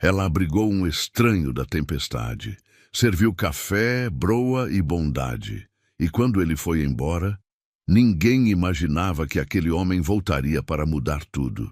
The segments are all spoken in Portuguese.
Ela abrigou um estranho da tempestade, serviu café, broa e bondade. E quando ele foi embora, ninguém imaginava que aquele homem voltaria para mudar tudo.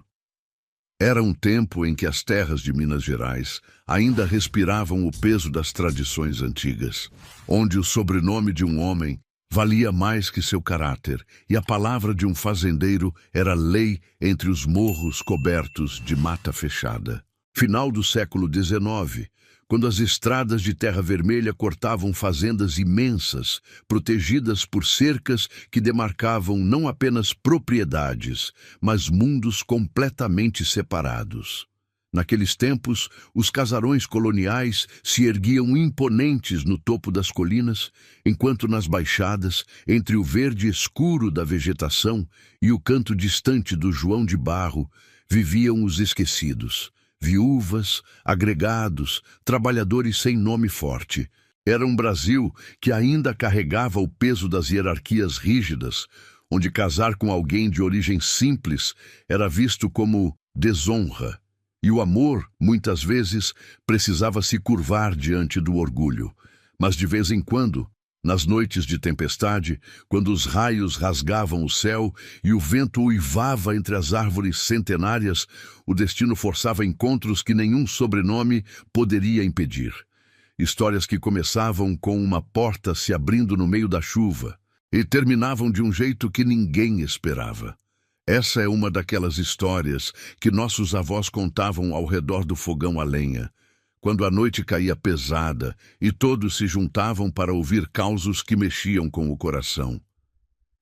Era um tempo em que as terras de Minas Gerais ainda respiravam o peso das tradições antigas, onde o sobrenome de um homem valia mais que seu caráter, e a palavra de um fazendeiro era lei entre os morros cobertos de mata fechada. Final do século XIX, quando as estradas de terra vermelha cortavam fazendas imensas, protegidas por cercas que demarcavam não apenas propriedades, mas mundos completamente separados. Naqueles tempos, os casarões coloniais se erguiam imponentes no topo das colinas, enquanto nas baixadas, entre o verde escuro da vegetação e o canto distante do João de Barro, viviam os esquecidos. Viúvas, agregados, trabalhadores sem nome forte. Era um Brasil que ainda carregava o peso das hierarquias rígidas, onde casar com alguém de origem simples era visto como desonra. E o amor, muitas vezes, precisava se curvar diante do orgulho. Mas de vez em quando, nas noites de tempestade, quando os raios rasgavam o céu e o vento uivava entre as árvores centenárias, o destino forçava encontros que nenhum sobrenome poderia impedir. Histórias que começavam com uma porta se abrindo no meio da chuva e terminavam de um jeito que ninguém esperava. Essa é uma daquelas histórias que nossos avós contavam ao redor do fogão a lenha, quando a noite caía pesada e todos se juntavam para ouvir causos que mexiam com o coração.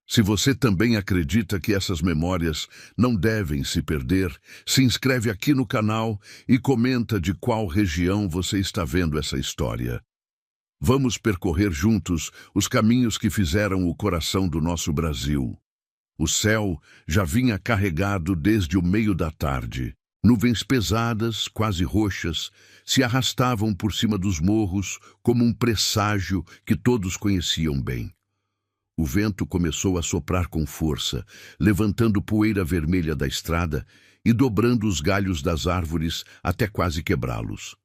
Se você também acredita que essas memórias não devem se perder, se inscreve aqui no canal e comenta de qual região você está vendo essa história. Vamos percorrer juntos os caminhos que fizeram o coração do nosso Brasil. O céu já vinha carregado desde o meio da tarde. Nuvens pesadas, quase roxas, se arrastavam por cima dos morros como um presságio que todos conheciam bem. O vento começou a soprar com força, levantando poeira vermelha da estrada e dobrando os galhos das árvores até quase quebrá-los.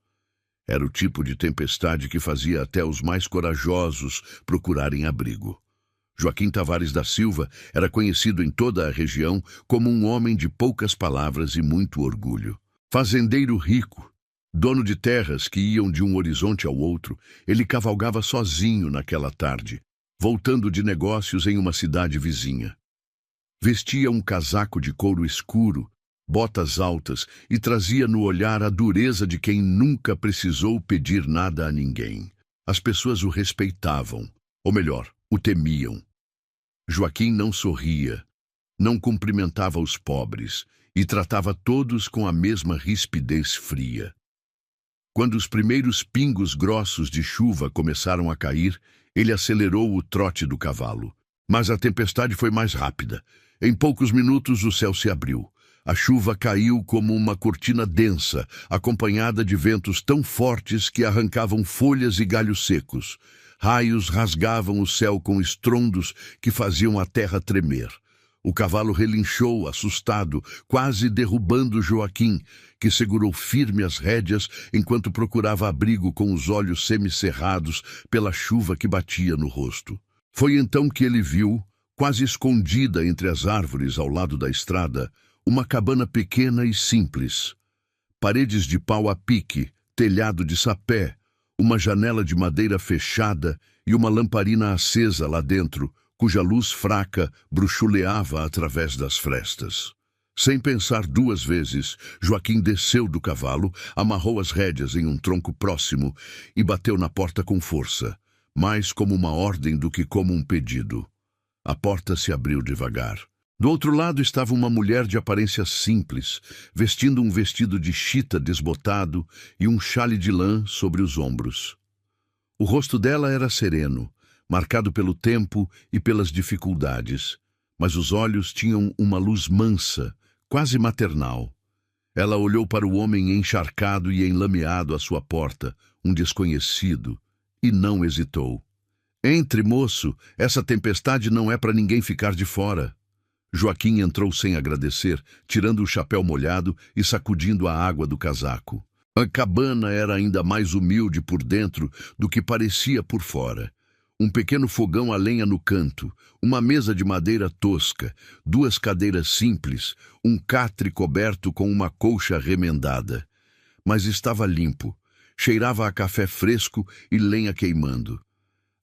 Era o tipo de tempestade que fazia até os mais corajosos procurarem abrigo. Joaquim Tavares da Silva era conhecido em toda a região como um homem de poucas palavras e muito orgulho. Fazendeiro rico, dono de terras que iam de um horizonte ao outro, ele cavalgava sozinho naquela tarde, voltando de negócios em uma cidade vizinha. Vestia um casaco de couro escuro, botas altas e trazia no olhar a dureza de quem nunca precisou pedir nada a ninguém. As pessoas o respeitavam, ou melhor, o temiam. Joaquim não sorria, não cumprimentava os pobres e tratava todos com a mesma rispidez fria. Quando os primeiros pingos grossos de chuva começaram a cair, ele acelerou o trote do cavalo. Mas a tempestade foi mais rápida. Em poucos minutos o céu se abriu. A chuva caiu como uma cortina densa, acompanhada de ventos tão fortes que arrancavam folhas e galhos secos. Raios rasgavam o céu com estrondos que faziam a terra tremer. O cavalo relinchou, assustado, quase derrubando Joaquim, que segurou firme as rédeas enquanto procurava abrigo com os olhos semicerrados pela chuva que batia no rosto. Foi então que ele viu, quase escondida entre as árvores ao lado da estrada, uma cabana pequena e simples. Paredes de pau a pique, telhado de sapé, uma janela de madeira fechada e uma lamparina acesa lá dentro, cuja luz fraca bruxuleava através das frestas. Sem pensar duas vezes, Joaquim desceu do cavalo, amarrou as rédeas em um tronco próximo e bateu na porta com força, mais como uma ordem do que como um pedido. A porta se abriu devagar. Do outro lado estava uma mulher de aparência simples, vestindo um vestido de chita desbotado e um xale de lã sobre os ombros. O rosto dela era sereno, marcado pelo tempo e pelas dificuldades, mas os olhos tinham uma luz mansa, quase maternal. Ela olhou para o homem encharcado e enlameado à sua porta, um desconhecido, e não hesitou. Entre, moço, essa tempestade não é para ninguém ficar de fora. Joaquim entrou sem agradecer, tirando o chapéu molhado e sacudindo a água do casaco. A cabana era ainda mais humilde por dentro do que parecia por fora. Um pequeno fogão a lenha no canto, uma mesa de madeira tosca, 2 cadeiras simples, um catre coberto com uma colcha remendada. Mas estava limpo, cheirava a café fresco e lenha queimando.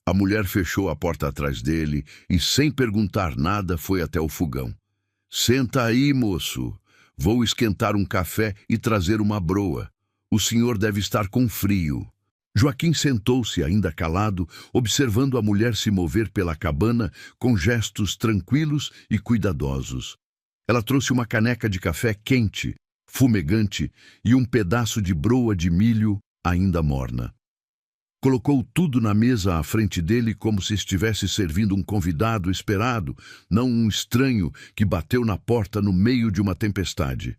A mulher fechou a porta atrás dele e, sem perguntar nada, foi até o fogão. "Senta aí, moço. Vou esquentar um café e trazer uma broa. O senhor deve estar com frio." Joaquim sentou-se, ainda calado, observando a mulher se mover pela cabana com gestos tranquilos e cuidadosos. Ela trouxe uma caneca de café quente, fumegante, e um pedaço de broa de milho ainda morna. Colocou tudo na mesa à frente dele como se estivesse servindo um convidado esperado, não um estranho que bateu na porta no meio de uma tempestade.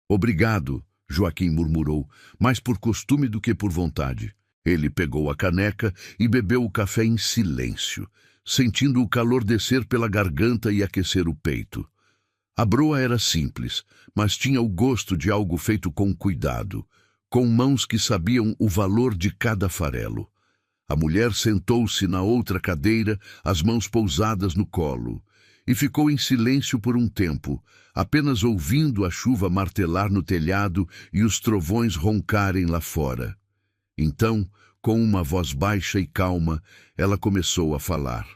"Obrigado", Joaquim murmurou, mais por costume do que por vontade. Ele pegou a caneca e bebeu o café em silêncio, sentindo o calor descer pela garganta e aquecer o peito. A broa era simples, mas tinha o gosto de algo feito com cuidado, com mãos que sabiam o valor de cada farelo. A mulher sentou-se na outra cadeira, as mãos pousadas no colo, e ficou em silêncio por um tempo, apenas ouvindo a chuva martelar no telhado e os trovões roncarem lá fora. Então, com uma voz baixa e calma, ela começou a falar.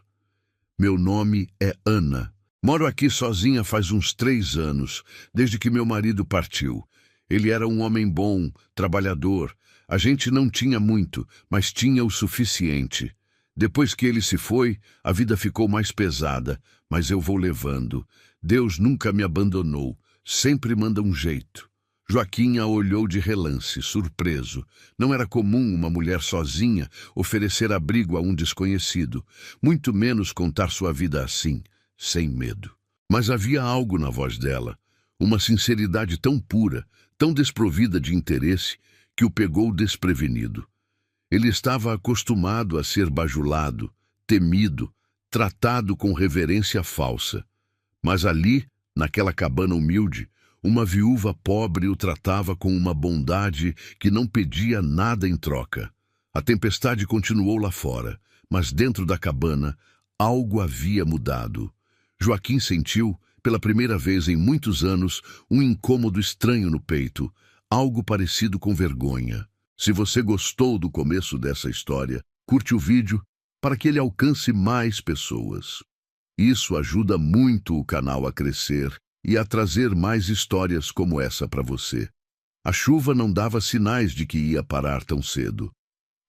"Meu nome é Ana. Moro aqui sozinha faz uns 3 anos, desde que meu marido partiu. Ele era um homem bom, trabalhador. A gente não tinha muito, mas tinha o suficiente. Depois que ele se foi, a vida ficou mais pesada, mas eu vou levando. Deus nunca me abandonou, sempre manda um jeito." Joaquim a olhou de relance, surpreso. Não era comum uma mulher sozinha oferecer abrigo a um desconhecido, muito menos contar sua vida assim, sem medo. Mas havia algo na voz dela, uma sinceridade tão pura, tão desprovida de interesse, que o pegou desprevenido. Ele estava acostumado a ser bajulado, temido, tratado com reverência falsa. Mas ali, naquela cabana humilde, uma viúva pobre o tratava com uma bondade que não pedia nada em troca. A tempestade continuou lá fora, mas dentro da cabana, algo havia mudado. Joaquim sentiu, pela primeira vez em muitos anos, um incômodo estranho no peito, algo parecido com vergonha. Se você gostou do começo dessa história, curte o vídeo para que ele alcance mais pessoas. Isso ajuda muito o canal a crescer e a trazer mais histórias como essa para você. A chuva não dava sinais de que ia parar tão cedo.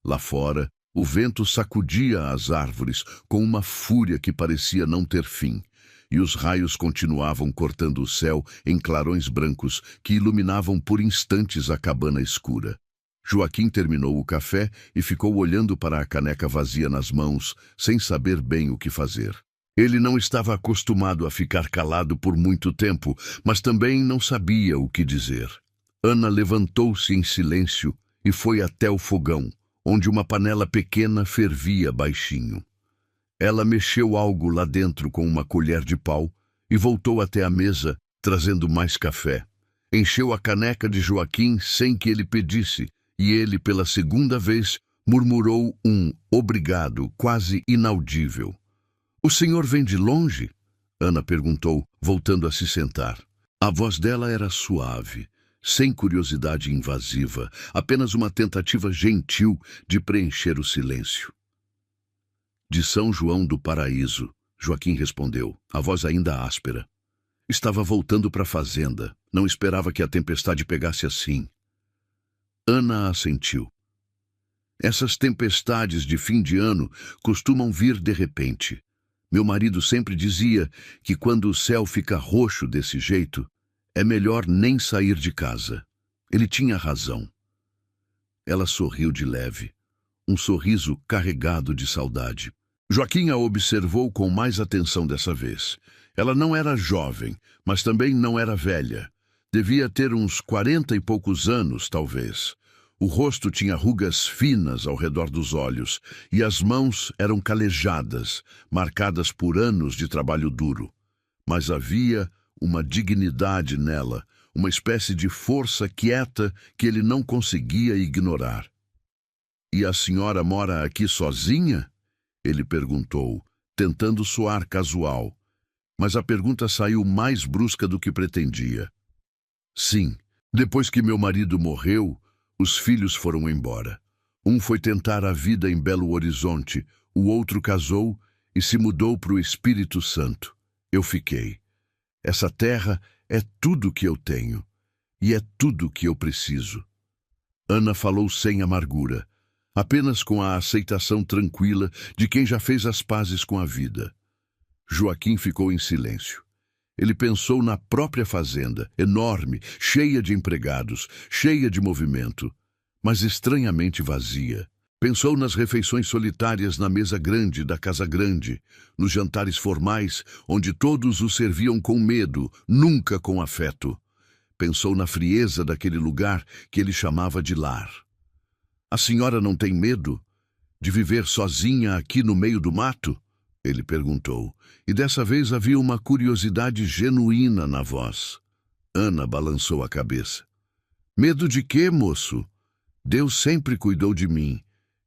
Lá fora, o vento sacudia as árvores com uma fúria que parecia não ter fim, e os raios continuavam cortando o céu em clarões brancos que iluminavam por instantes a cabana escura. Joaquim terminou o café e ficou olhando para a caneca vazia nas mãos, sem saber bem o que fazer. Ele não estava acostumado a ficar calado por muito tempo, mas também não sabia o que dizer. Ana levantou-se em silêncio e foi até o fogão, onde uma panela pequena fervia baixinho. Ela mexeu algo lá dentro com uma colher de pau e voltou até a mesa, trazendo mais café. Encheu a caneca de Joaquim sem que ele pedisse, e ele, pela segunda vez, murmurou um obrigado quase inaudível. "O senhor vem de longe?" Ana perguntou, voltando a se sentar. A voz dela era suave, sem curiosidade invasiva, apenas uma tentativa gentil de preencher o silêncio. "De São João do Paraíso", Joaquim respondeu, a voz ainda áspera. "Estava voltando para a fazenda. Não esperava que a tempestade pegasse assim." Ana assentiu. "Essas tempestades de fim de ano costumam vir de repente. Meu marido sempre dizia que quando o céu fica roxo desse jeito, é melhor nem sair de casa. Ele tinha razão." Ela sorriu de leve, um sorriso carregado de saudade. Joaquim a observou com mais atenção dessa vez. Ela não era jovem, mas também não era velha. Devia ter uns 40 e poucos anos, talvez. O rosto tinha rugas finas ao redor dos olhos e as mãos eram calejadas, marcadas por anos de trabalho duro. Mas havia uma dignidade nela, uma espécie de força quieta que ele não conseguia ignorar. "E a senhora mora aqui sozinha?" ele perguntou, tentando soar casual, mas a pergunta saiu mais brusca do que pretendia. "Sim, depois que meu marido morreu, os filhos foram embora. Um foi tentar a vida em Belo Horizonte, o outro casou e se mudou para o Espírito Santo. Eu fiquei. Essa terra é tudo que eu tenho, e é tudo que eu preciso." Ana falou sem amargura, apenas com a aceitação tranquila de quem já fez as pazes com a vida. Joaquim ficou em silêncio. Ele pensou na própria fazenda, enorme, cheia de empregados, cheia de movimento, mas estranhamente vazia. Pensou nas refeições solitárias na mesa grande da casa grande, nos jantares formais, onde todos o serviam com medo, nunca com afeto. Pensou na frieza daquele lugar que ele chamava de lar. "A senhora não tem medo de viver sozinha aqui no meio do mato?" ele perguntou, e dessa vez havia uma curiosidade genuína na voz. Ana balançou a cabeça. "Medo de quê, moço? Deus sempre cuidou de mim,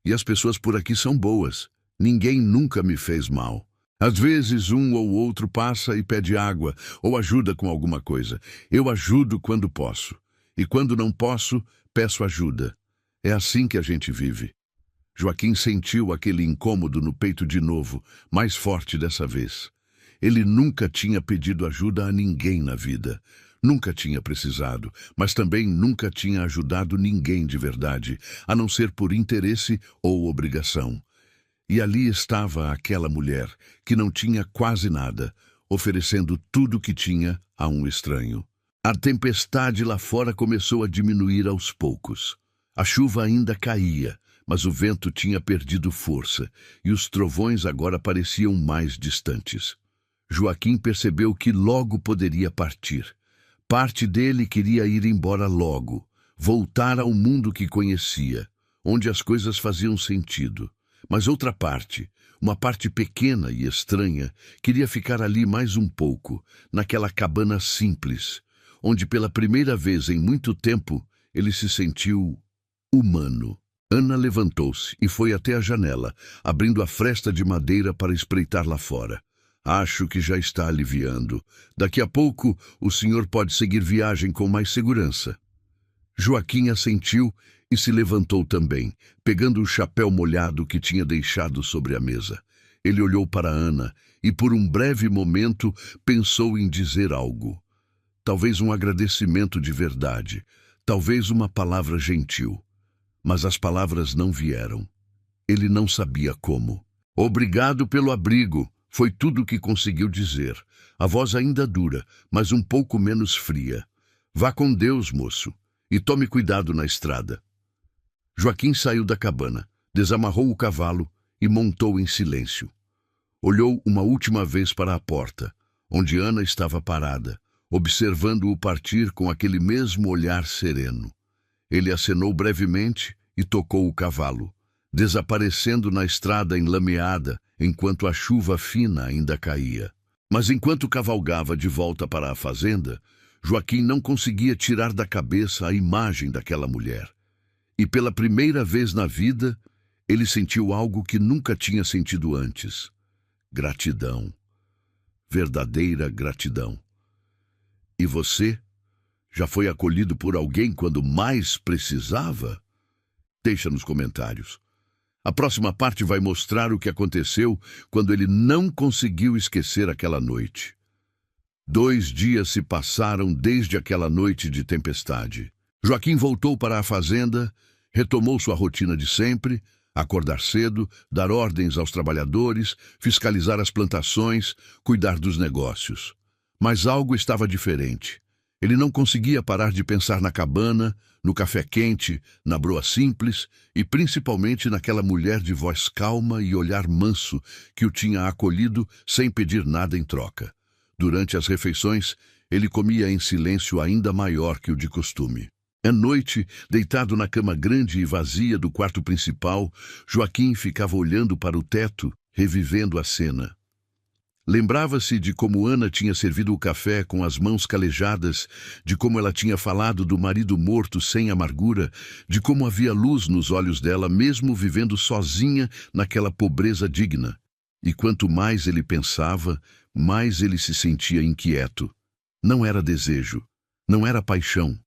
e as pessoas por aqui são boas. Ninguém nunca me fez mal. Às vezes um ou outro passa e pede água, ou ajuda com alguma coisa. Eu ajudo quando posso, e quando não posso, peço ajuda. É assim que a gente vive." Joaquim sentiu aquele incômodo no peito de novo, mais forte dessa vez. Ele nunca tinha pedido ajuda a ninguém na vida. Nunca tinha precisado, mas também nunca tinha ajudado ninguém de verdade, a não ser por interesse ou obrigação. E ali estava aquela mulher, que não tinha quase nada, oferecendo tudo o que tinha a um estranho. A tempestade lá fora começou a diminuir aos poucos. A chuva ainda caía, mas o vento tinha perdido força, e os trovões agora pareciam mais distantes. Joaquim percebeu que logo poderia partir. Parte dele queria ir embora logo, voltar ao mundo que conhecia, onde as coisas faziam sentido. Mas outra parte, uma parte pequena e estranha, queria ficar ali mais um pouco, naquela cabana simples, onde pela primeira vez em muito tempo ele se sentiu humano. Ana levantou-se e foi até a janela, abrindo a fresta de madeira para espreitar lá fora. "Acho que já está aliviando. Daqui a pouco o senhor pode seguir viagem com mais segurança." Joaquim assentiu e se levantou também, pegando o chapéu molhado que tinha deixado sobre a mesa. Ele olhou para Ana e por um breve momento pensou em dizer algo. Talvez um agradecimento de verdade, talvez uma palavra gentil. Mas as palavras não vieram. Ele não sabia como. "Obrigado pelo abrigo", foi tudo o que conseguiu dizer. A voz ainda dura, mas um pouco menos fria. "Vá com Deus, moço, e tome cuidado na estrada." Joaquim saiu da cabana, desamarrou o cavalo e montou em silêncio. Olhou uma última vez para a porta, onde Ana estava parada, observando-o partir com aquele mesmo olhar sereno. Ele acenou brevemente e tocou o cavalo, desaparecendo na estrada enlameada enquanto a chuva fina ainda caía. Mas enquanto cavalgava de volta para a fazenda, Joaquim não conseguia tirar da cabeça a imagem daquela mulher. E pela primeira vez na vida, ele sentiu algo que nunca tinha sentido antes. Gratidão. Verdadeira gratidão. E você? Já foi acolhido por alguém quando mais precisava? Deixa nos comentários. A próxima parte vai mostrar o que aconteceu quando ele não conseguiu esquecer aquela noite. 2 dias se passaram desde aquela noite de tempestade. Joaquim voltou para a fazenda, retomou sua rotina de sempre, acordar cedo, dar ordens aos trabalhadores, fiscalizar as plantações, cuidar dos negócios. Mas algo estava diferente. Ele não conseguia parar de pensar na cabana, no café quente, na broa simples e principalmente naquela mulher de voz calma e olhar manso que o tinha acolhido sem pedir nada em troca. Durante as refeições, ele comia em silêncio ainda maior que o de costume. À noite, deitado na cama grande e vazia do quarto principal, Joaquim ficava olhando para o teto, revivendo a cena. Lembrava-se de como Ana tinha servido o café com as mãos calejadas, de como ela tinha falado do marido morto sem amargura, de como havia luz nos olhos dela, mesmo vivendo sozinha naquela pobreza digna. E quanto mais ele pensava, mais ele se sentia inquieto. Não era desejo, não era paixão,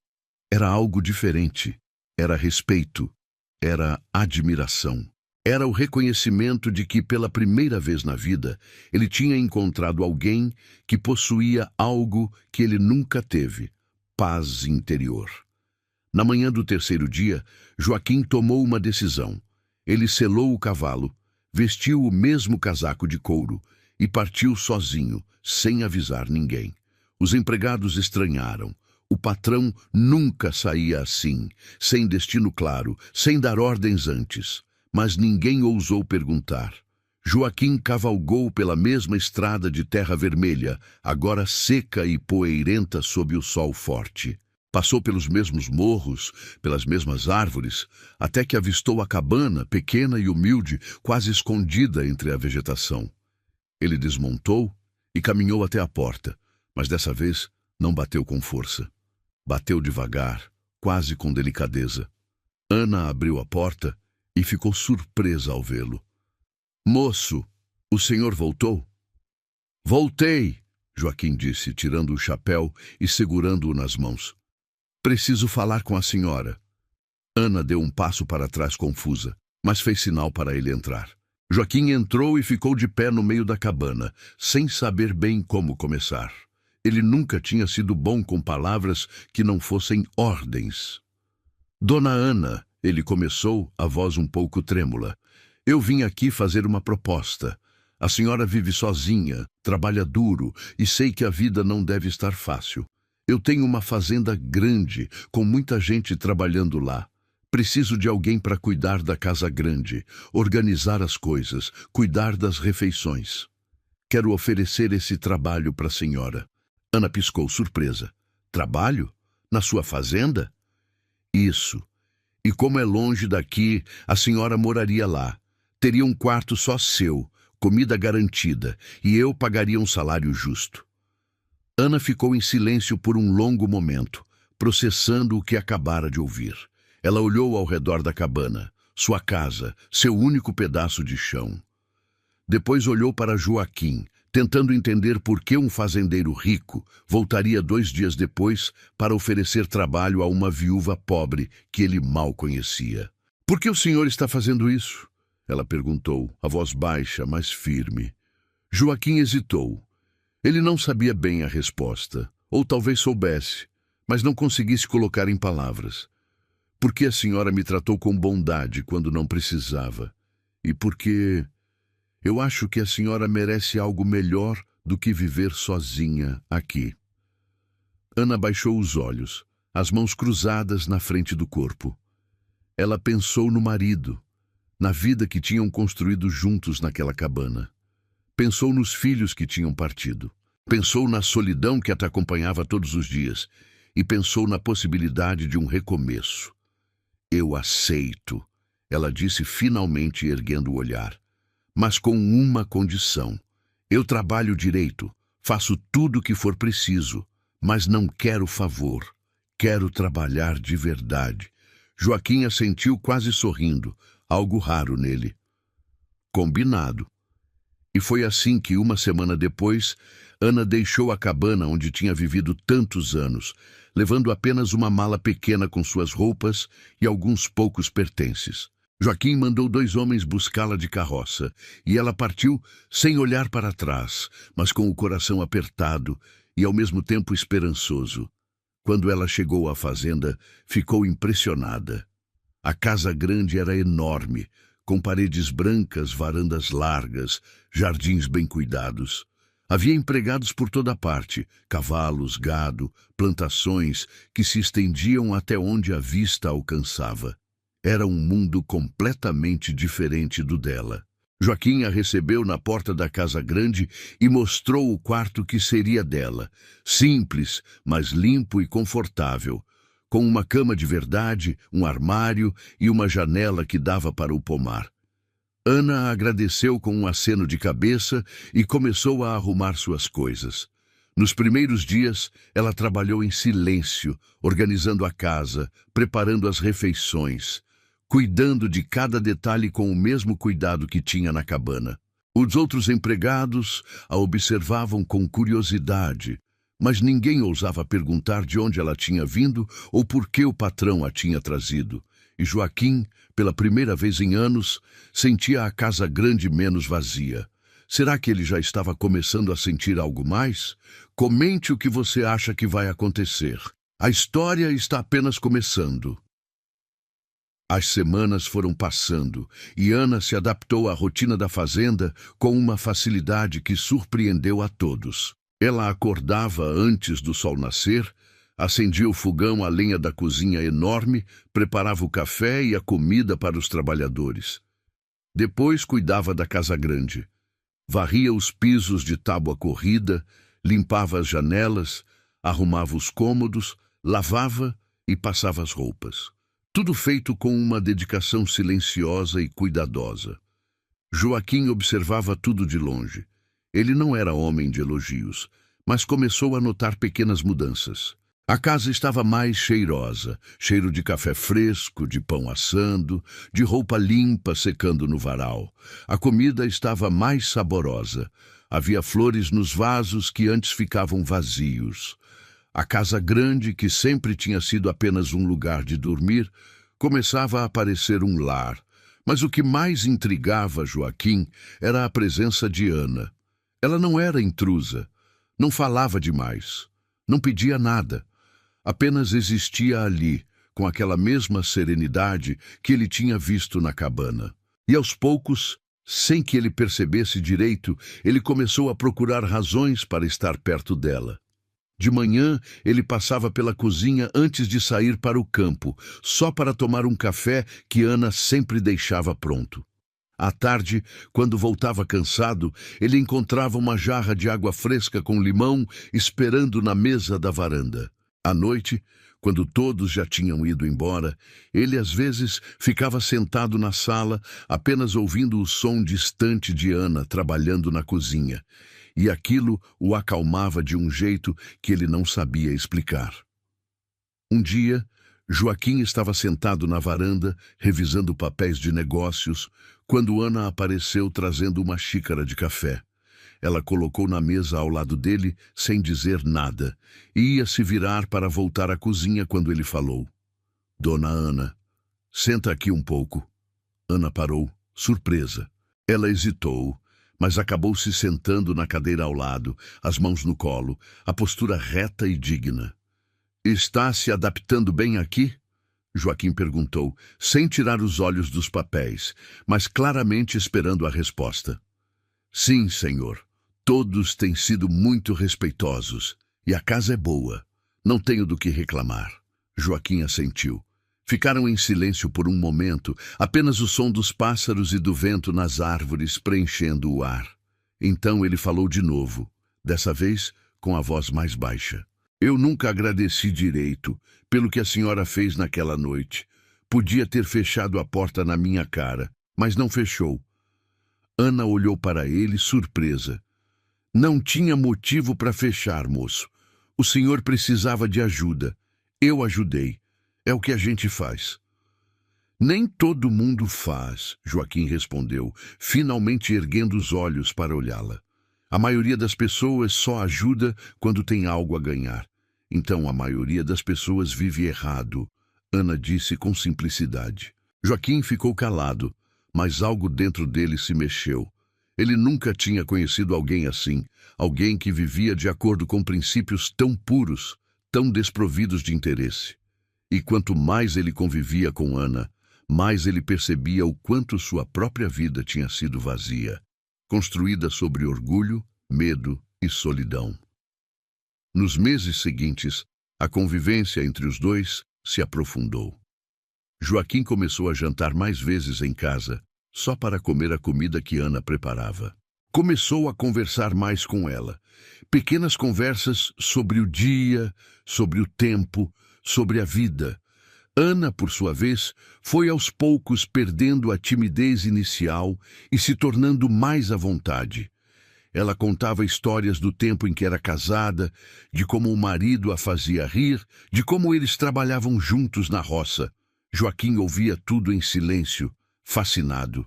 era algo diferente. Era respeito, era admiração. Era o reconhecimento de que, pela primeira vez na vida, ele tinha encontrado alguém que possuía algo que ele nunca teve: paz interior. Na manhã do terceiro dia, Joaquim tomou uma decisão. Ele selou o cavalo, vestiu o mesmo casaco de couro e partiu sozinho, sem avisar ninguém. Os empregados estranharam. O patrão nunca saía assim, sem destino claro, sem dar ordens antes. Mas ninguém ousou perguntar. Joaquim cavalgou pela mesma estrada de terra vermelha, agora seca e poeirenta sob o sol forte. Passou pelos mesmos morros, pelas mesmas árvores, até que avistou a cabana, pequena e humilde, quase escondida entre a vegetação. Ele desmontou e caminhou até a porta, mas dessa vez não bateu com força. Bateu devagar, quase com delicadeza. Ana abriu a porta e ficou surpresa ao vê-lo. "Moço, o senhor voltou?" "Voltei", Joaquim disse, tirando o chapéu e segurando-o nas mãos. "Preciso falar com a senhora." Ana deu um passo para trás confusa, mas fez sinal para ele entrar. Joaquim entrou e ficou de pé no meio da cabana, sem saber bem como começar. Ele nunca tinha sido bom com palavras que não fossem ordens. "Dona Ana", ele começou, a voz um pouco trêmula, "eu vim aqui fazer uma proposta. A senhora vive sozinha, trabalha duro e sei que a vida não deve estar fácil. Eu tenho uma fazenda grande, com muita gente trabalhando lá. Preciso de alguém para cuidar da casa grande, organizar as coisas, cuidar das refeições. Quero oferecer esse trabalho para a senhora." Ana piscou surpresa. "Trabalho? Na sua fazenda?" "Isso. E como é longe daqui, a senhora moraria lá. Teria um quarto só seu, comida garantida, e eu pagaria um salário justo." Ana ficou em silêncio por um longo momento, processando o que acabara de ouvir. Ela olhou ao redor da cabana, sua casa, seu único pedaço de chão. Depois olhou para Joaquim, tentando entender por que um fazendeiro rico voltaria 2 dias depois para oferecer trabalho a uma viúva pobre que ele mal conhecia. "Por que o senhor está fazendo isso?" ela perguntou, a voz baixa, mas firme. Joaquim hesitou. Ele não sabia bem a resposta, ou talvez soubesse, mas não conseguisse colocar em palavras. "Porque a senhora me tratou com bondade quando não precisava, e porque eu acho que a senhora merece algo melhor do que viver sozinha aqui." Ana baixou os olhos, as mãos cruzadas na frente do corpo. Ela pensou no marido, na vida que tinham construído juntos naquela cabana. Pensou nos filhos que tinham partido. Pensou na solidão que a acompanhava todos os dias. E pensou na possibilidade de um recomeço. "Eu aceito", ela disse finalmente, erguendo o olhar. "Mas com uma condição. Eu trabalho direito, faço tudo o que for preciso, mas não quero favor. Quero trabalhar de verdade." Joaquim assentiu quase sorrindo, algo raro nele. "Combinado." E foi assim que, uma semana depois, Ana deixou a cabana onde tinha vivido tantos anos, levando apenas uma mala pequena com suas roupas e alguns poucos pertences. Joaquim mandou 2 homens buscá-la de carroça, e ela partiu sem olhar para trás, mas com o coração apertado e ao mesmo tempo esperançoso. Quando ela chegou à fazenda, ficou impressionada. A casa grande era enorme, com paredes brancas, varandas largas, jardins bem cuidados. Havia empregados por toda parte, cavalos, gado, plantações que se estendiam até onde a vista alcançava. Era um mundo completamente diferente do dela. Joaquim a recebeu na porta da casa grande e mostrou o quarto que seria dela, simples, mas limpo e confortável, com uma cama de verdade, um armário e uma janela que dava para o pomar. Ana agradeceu com um aceno de cabeça e começou a arrumar suas coisas. Nos primeiros dias, ela trabalhou em silêncio, organizando a casa, preparando as refeições, cuidando de cada detalhe com o mesmo cuidado que tinha na cabana. Os outros empregados a observavam com curiosidade, mas ninguém ousava perguntar de onde ela tinha vindo ou por que o patrão a tinha trazido. E Joaquim, pela primeira vez em anos, sentia a casa grande menos vazia. Será que ele já estava começando a sentir algo mais? Comente o que você acha que vai acontecer. A história está apenas começando. As semanas foram passando e Ana se adaptou à rotina da fazenda com uma facilidade que surpreendeu a todos. Ela acordava antes do sol nascer, acendia o fogão à lenha da cozinha enorme, preparava o café e a comida para os trabalhadores. Depois cuidava da casa grande. Varria os pisos de tábua corrida, limpava as janelas, arrumava os cômodos, lavava e passava as roupas. Tudo feito com uma dedicação silenciosa e cuidadosa. Joaquim observava tudo de longe. Ele não era homem de elogios, mas começou a notar pequenas mudanças. A casa estava mais cheirosa, cheiro de café fresco, de pão assando, de roupa limpa secando no varal. A comida estava mais saborosa. Havia flores nos vasos que antes ficavam vazios. A casa grande, que sempre tinha sido apenas um lugar de dormir, começava a parecer um lar. Mas o que mais intrigava Joaquim era a presença de Ana. Ela não era intrusa, não falava demais, não pedia nada. Apenas existia ali, com aquela mesma serenidade que ele tinha visto na cabana. E aos poucos, sem que ele percebesse direito, ele começou a procurar razões para estar perto dela. De manhã, ele passava pela cozinha antes de sair para o campo, só para tomar um café que Ana sempre deixava pronto. À tarde, quando voltava cansado, ele encontrava uma jarra de água fresca com limão esperando na mesa da varanda. À noite, quando todos já tinham ido embora, ele às vezes ficava sentado na sala, apenas ouvindo o som distante de Ana trabalhando na cozinha. E aquilo o acalmava de um jeito que ele não sabia explicar. Um dia, Joaquim estava sentado na varanda, revisando papéis de negócios, quando Ana apareceu trazendo uma xícara de café. Ela colocou na mesa ao lado dele, sem dizer nada, e ia se virar para voltar à cozinha quando ele falou. Dona Ana, senta aqui um pouco. Ana parou, surpresa. Ela hesitou, mas acabou se sentando na cadeira ao lado, as mãos no colo, a postura reta e digna. Está se adaptando bem aqui? Joaquim perguntou, sem tirar os olhos dos papéis, mas claramente esperando a resposta. Sim, senhor. Todos têm sido muito respeitosos, e a casa é boa. Não tenho do que reclamar. Joaquim assentiu. Ficaram em silêncio por um momento, apenas o som dos pássaros e do vento nas árvores preenchendo o ar. Então ele falou de novo, dessa vez com a voz mais baixa. Eu nunca agradeci direito pelo que a senhora fez naquela noite. Podia ter fechado a porta na minha cara, mas não fechou. Ana olhou para ele, surpresa. Não tinha motivo para fechar, moço. O senhor precisava de ajuda. Eu ajudei. É o que a gente faz. Nem todo mundo faz, Joaquim respondeu, finalmente erguendo os olhos para olhá-la. A maioria das pessoas só ajuda quando tem algo a ganhar. Então a maioria das pessoas vive errado, Ana disse com simplicidade. Joaquim ficou calado, mas algo dentro dele se mexeu. Ele nunca tinha conhecido alguém assim, alguém que vivia de acordo com princípios tão puros, tão desprovidos de interesse. E quanto mais ele convivia com Ana, mais ele percebia o quanto sua própria vida tinha sido vazia, construída sobre orgulho, medo e solidão. Nos meses seguintes, a convivência entre os dois se aprofundou. Joaquim começou a jantar mais vezes em casa, só para comer a comida que Ana preparava. Começou a conversar mais com ela. Pequenas conversas sobre o dia, sobre o tempo, sobre a vida. Ana, por sua vez, foi aos poucos perdendo a timidez inicial e se tornando mais à vontade. Ela contava histórias do tempo em que era casada, de como o marido a fazia rir, de como eles trabalhavam juntos na roça. Joaquim ouvia tudo em silêncio, fascinado.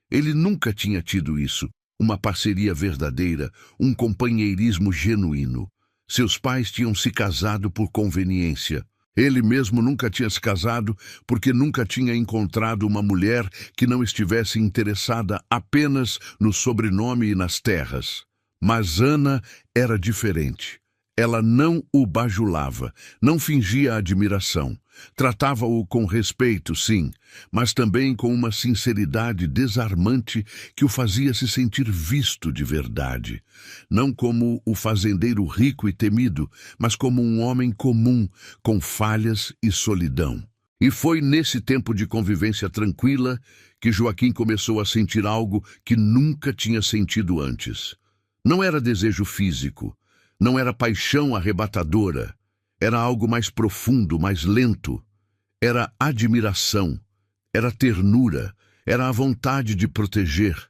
Ele nunca tinha tido isso, uma parceria verdadeira, um companheirismo genuíno. Seus pais tinham se casado por conveniência. Ele mesmo nunca tinha se casado porque nunca tinha encontrado uma mulher que não estivesse interessada apenas no sobrenome e nas terras. Mas Ana era diferente. Ela não o bajulava, não fingia admiração. Tratava-o com respeito, sim, mas também com uma sinceridade desarmante que o fazia se sentir visto de verdade. Não como o fazendeiro rico e temido, mas como um homem comum, com falhas e solidão. E foi nesse tempo de convivência tranquila que Joaquim começou a sentir algo que nunca tinha sentido antes. Não era desejo físico, não era paixão arrebatadora. Era algo mais profundo, mais lento. Era admiração, era ternura, era a vontade de proteger.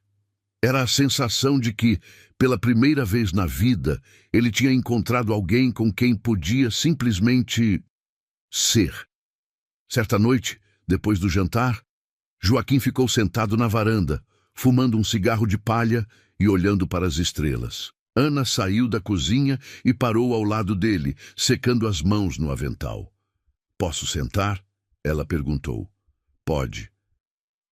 Era a sensação de que, pela primeira vez na vida, ele tinha encontrado alguém com quem podia simplesmente ser. Certa noite, depois do jantar, Joaquim ficou sentado na varanda, fumando um cigarro de palha e olhando para as estrelas. Ana saiu da cozinha e parou ao lado dele, secando as mãos no avental. "Posso sentar?" ela perguntou. "Pode."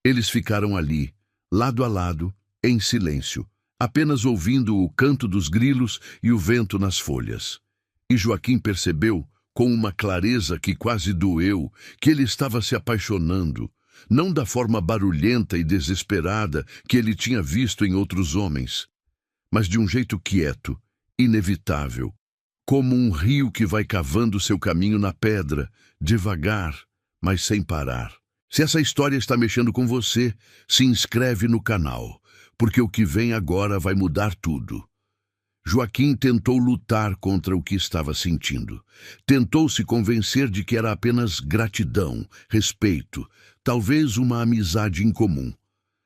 Eles ficaram ali, lado a lado, em silêncio, apenas ouvindo o canto dos grilos e o vento nas folhas. E Joaquim percebeu, com uma clareza que quase doeu, que ele estava se apaixonando, não da forma barulhenta e desesperada que ele tinha visto em outros homens, mas de um jeito quieto, inevitável, como um rio que vai cavando seu caminho na pedra, devagar, mas sem parar. Se essa história está mexendo com você, se inscreve no canal, porque o que vem agora vai mudar tudo. Joaquim tentou lutar contra o que estava sentindo. Tentou se convencer de que era apenas gratidão, respeito, talvez uma amizade incomum.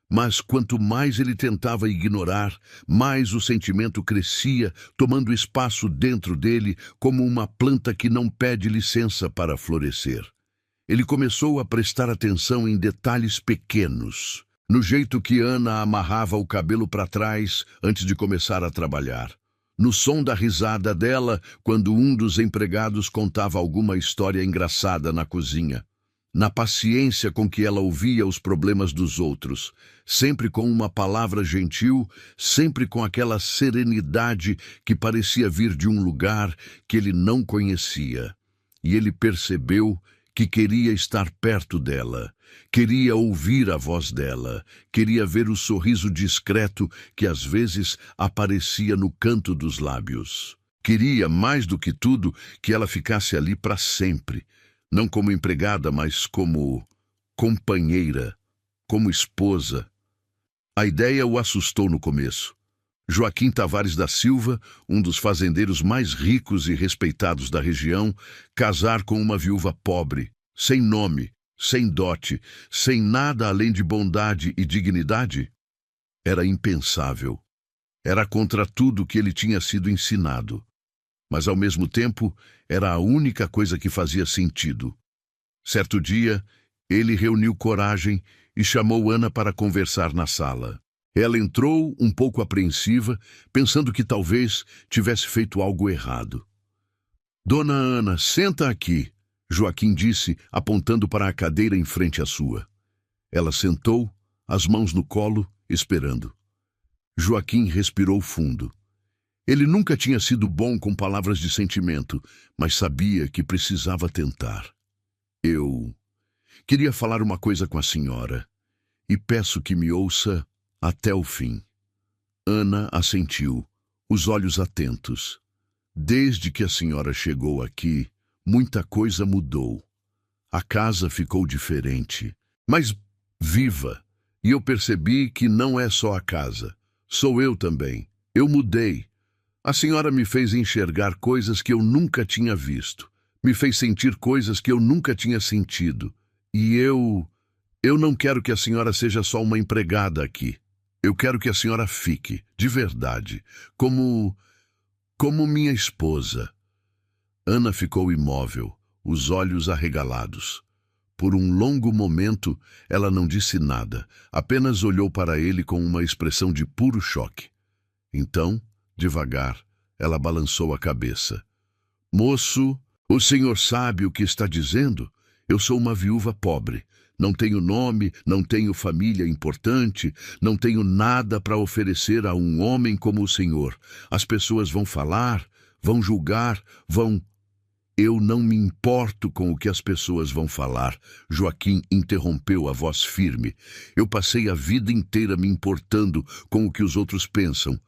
Mas quanto mais ele tentava ignorar, mais o sentimento crescia, tomando espaço dentro dele como uma planta que não pede licença para florescer. Ele começou a prestar atenção em detalhes pequenos, no jeito que Ana amarrava o cabelo para trás antes de começar a trabalhar, no som da risada dela quando um dos empregados contava alguma história engraçada na cozinha, na paciência com que ela ouvia os problemas dos outros, sempre com uma palavra gentil, sempre com aquela serenidade que parecia vir de um lugar que ele não conhecia. E ele percebeu que queria estar perto dela, queria ouvir a voz dela, queria ver o sorriso discreto que às vezes aparecia no canto dos lábios. Queria, mais do que tudo, que ela ficasse ali para sempre, não como empregada, mas como companheira, como esposa. A ideia o assustou no começo. Joaquim Tavares da Silva, um dos fazendeiros mais ricos e respeitados da região, casar com uma viúva pobre, sem nome, sem dote, sem nada além de bondade e dignidade? Era impensável. Era contra tudo que ele tinha sido ensinado. Mas, ao mesmo tempo, era a única coisa que fazia sentido. Certo dia, ele reuniu coragem e chamou Ana para conversar na sala. Ela entrou, um pouco apreensiva, pensando que talvez tivesse feito algo errado. "Dona Ana, senta aqui", Joaquim disse, apontando para a cadeira em frente à sua. Ela sentou, as mãos no colo, esperando. Joaquim respirou fundo. Ele nunca tinha sido bom com palavras de sentimento, mas sabia que precisava tentar. "Eu queria falar uma coisa com a senhora, e peço que me ouça até o fim." Ana assentiu, os olhos atentos. "Desde que a senhora chegou aqui, muita coisa mudou. A casa ficou diferente, mas viva, e eu percebi que não é só a casa, sou eu também. Eu mudei. A senhora me fez enxergar coisas que eu nunca tinha visto, Me fez sentir coisas que eu nunca tinha sentido. E eu não quero que a senhora seja só uma empregada aqui. Eu quero que a senhora fique, de verdade, como minha esposa. Ana ficou imóvel, os olhos arregalados. Por um longo momento, ela não disse nada, apenas olhou para ele com uma expressão de puro choque. Então, devagar, ela balançou a cabeça. Moço, o senhor sabe o que está dizendo? Eu sou uma viúva pobre. Não tenho nome, não tenho família importante, não tenho nada para oferecer a um homem como o senhor. As pessoas vão falar, vão julgar, vão... Eu não me importo com o que as pessoas vão falar. Joaquim interrompeu a voz firme. Eu passei a vida inteira me importando com o que os outros pensam.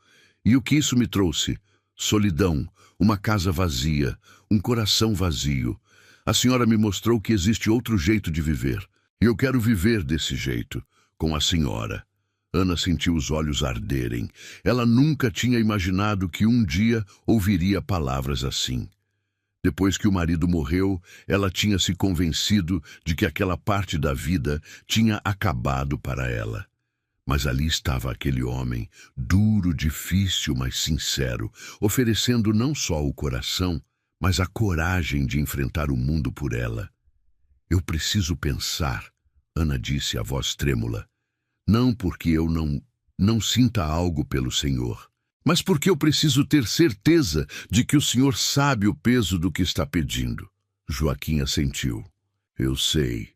E o que isso me trouxe? Solidão, uma casa vazia, um coração vazio. A senhora me mostrou que existe outro jeito de viver. E eu quero viver desse jeito, com a senhora. Ana sentiu os olhos arderem. Ela nunca tinha imaginado que um dia ouviria palavras assim. Depois que o marido morreu, ela tinha se convencido de que aquela parte da vida tinha acabado para ela. Mas ali estava aquele homem, duro, difícil, mas sincero, oferecendo não só o coração, mas a coragem de enfrentar o mundo por ela. Eu preciso pensar, Ana disse, a voz trêmula. Não porque eu não sinta algo pelo Senhor, mas porque eu preciso ter certeza de que o Senhor sabe o peso do que está pedindo. Joaquim assentiu. Eu sei,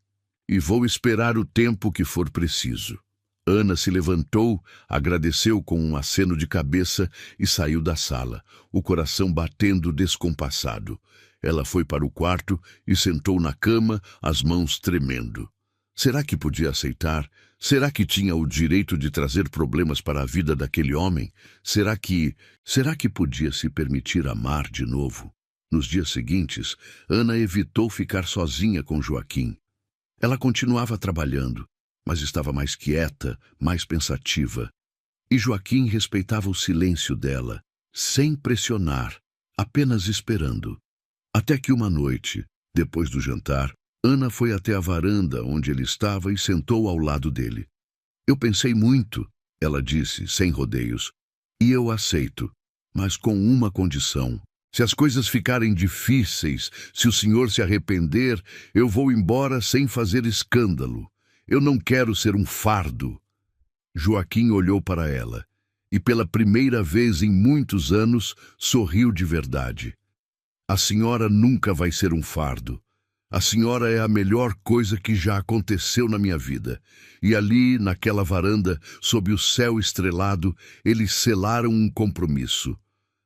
e vou esperar o tempo que for preciso. Ana se levantou, agradeceu com um aceno de cabeça e saiu da sala, o coração batendo descompassado. Ela foi para o quarto e sentou na cama, as mãos tremendo. Será que podia aceitar? Será que tinha o direito de trazer problemas para a vida daquele homem? Será que podia se permitir amar de novo? Nos dias seguintes, Ana evitou ficar sozinha com Joaquim. Ela continuava trabalhando, mas estava mais quieta, mais pensativa. E Joaquim respeitava o silêncio dela, sem pressionar, apenas esperando. Até que uma noite, depois do jantar, Ana foi até a varanda onde ele estava e sentou ao lado dele. Eu pensei muito, ela disse, sem rodeios, e eu aceito, mas com uma condição. Se as coisas ficarem difíceis, se o senhor se arrepender, eu vou embora sem fazer escândalo. Eu não quero ser um fardo. Joaquim olhou para ela e, pela primeira vez em muitos anos, sorriu de verdade. A senhora nunca vai ser um fardo. A senhora é a melhor coisa que já aconteceu na minha vida. E ali, naquela varanda, sob o céu estrelado, eles selaram um compromisso.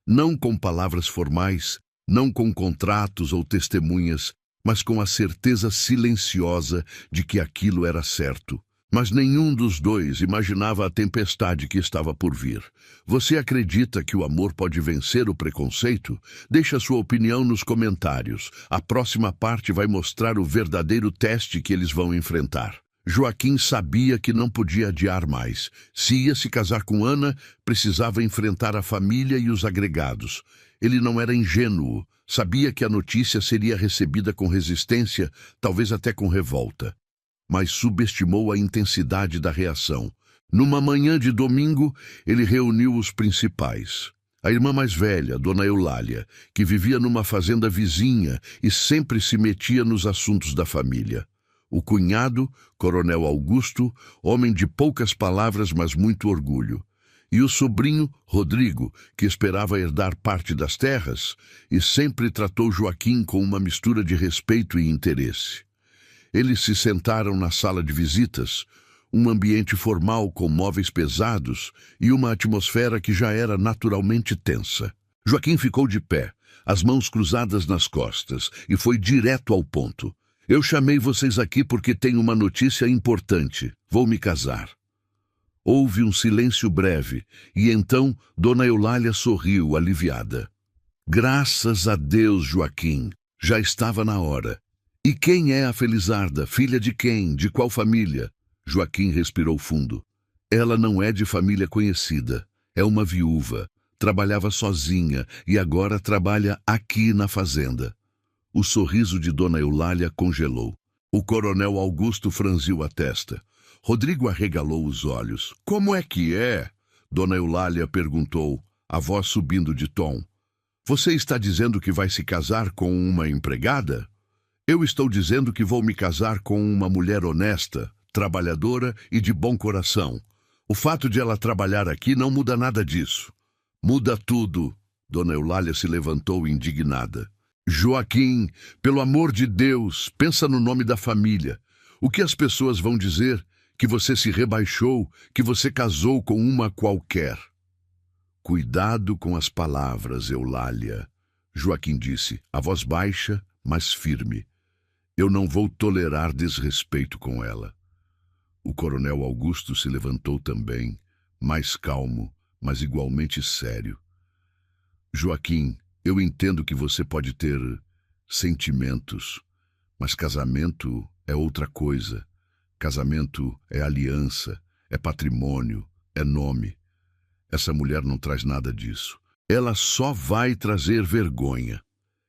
Não com palavras formais, não com contratos ou testemunhas, mas com a certeza silenciosa de que aquilo era certo. Mas nenhum dos dois imaginava a tempestade que estava por vir. Você acredita que o amor pode vencer o preconceito? Deixe a sua opinião nos comentários. A próxima parte vai mostrar o verdadeiro teste que eles vão enfrentar. Joaquim sabia que não podia adiar mais. Se ia se casar com Ana, precisava enfrentar a família e os agregados. Ele não era ingênuo. Sabia que a notícia seria recebida com resistência, talvez até com revolta. Mas subestimou a intensidade da reação. Numa manhã de domingo, ele reuniu os principais. A irmã mais velha, Dona Eulália, que vivia numa fazenda vizinha e sempre se metia nos assuntos da família. O cunhado, Coronel Augusto, homem de poucas palavras, mas muito orgulho. E o sobrinho, Rodrigo, que esperava herdar parte das terras e sempre tratou Joaquim com uma mistura de respeito e interesse. Eles se sentaram na sala de visitas, um ambiente formal com móveis pesados e uma atmosfera que já era naturalmente tensa. Joaquim ficou de pé, as mãos cruzadas nas costas, e foi direto ao ponto. Eu chamei vocês aqui porque tenho uma notícia importante. Vou me casar. Houve um silêncio breve, e então Dona Eulália sorriu, aliviada. Graças a Deus, Joaquim, já estava na hora. E quem é a Felizarda? Filha de quem? De qual família? Joaquim respirou fundo. Ela não é de família conhecida. É uma viúva. Trabalhava sozinha e agora trabalha aqui na fazenda. O sorriso de Dona Eulália congelou. O coronel Augusto franziu a testa. Rodrigo arregalou os olhos. Como é que é? Dona Eulália perguntou, a voz subindo de tom. Você está dizendo que vai se casar com uma empregada? Eu estou dizendo que vou me casar com uma mulher honesta, trabalhadora e de bom coração. O fato de ela trabalhar aqui não muda nada disso. Muda tudo. Dona Eulália se levantou indignada. Joaquim, pelo amor de Deus, pensa no nome da família. O que as pessoas vão dizer? Que você se rebaixou, que você casou com uma qualquer. Cuidado com as palavras, Eulália. Joaquim disse, a voz baixa, mas firme. Eu não vou tolerar desrespeito com ela. O coronel Augusto se levantou também, mais calmo, mas igualmente sério. Joaquim, eu entendo que você pode ter sentimentos, mas casamento é outra coisa. Casamento é aliança, é patrimônio, é nome. Essa mulher não traz nada disso. Ela só vai trazer vergonha.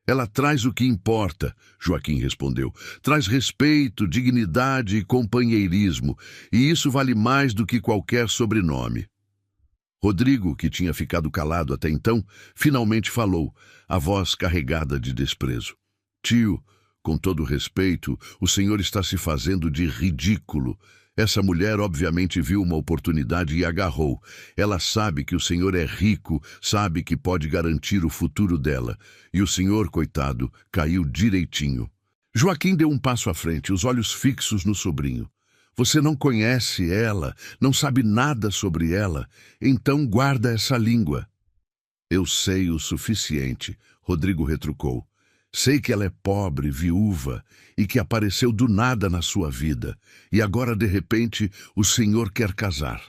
Ela traz o que importa, Joaquim respondeu. Traz respeito, dignidade e companheirismo, e isso vale mais do que qualquer sobrenome. Rodrigo, que tinha ficado calado até então, finalmente falou, a voz carregada de desprezo. Tio, com todo respeito, o senhor está se fazendo de ridículo. Essa mulher obviamente viu uma oportunidade e agarrou. Ela sabe que o senhor é rico, sabe que pode garantir o futuro dela. E o senhor, coitado, caiu direitinho. Joaquim deu um passo à frente, os olhos fixos no sobrinho. Você não conhece ela, não sabe nada sobre ela, então guarda essa língua. Eu sei o suficiente, Rodrigo retrucou. Sei que ela é pobre, viúva, e que apareceu do nada na sua vida, e agora, de repente, o senhor quer casar.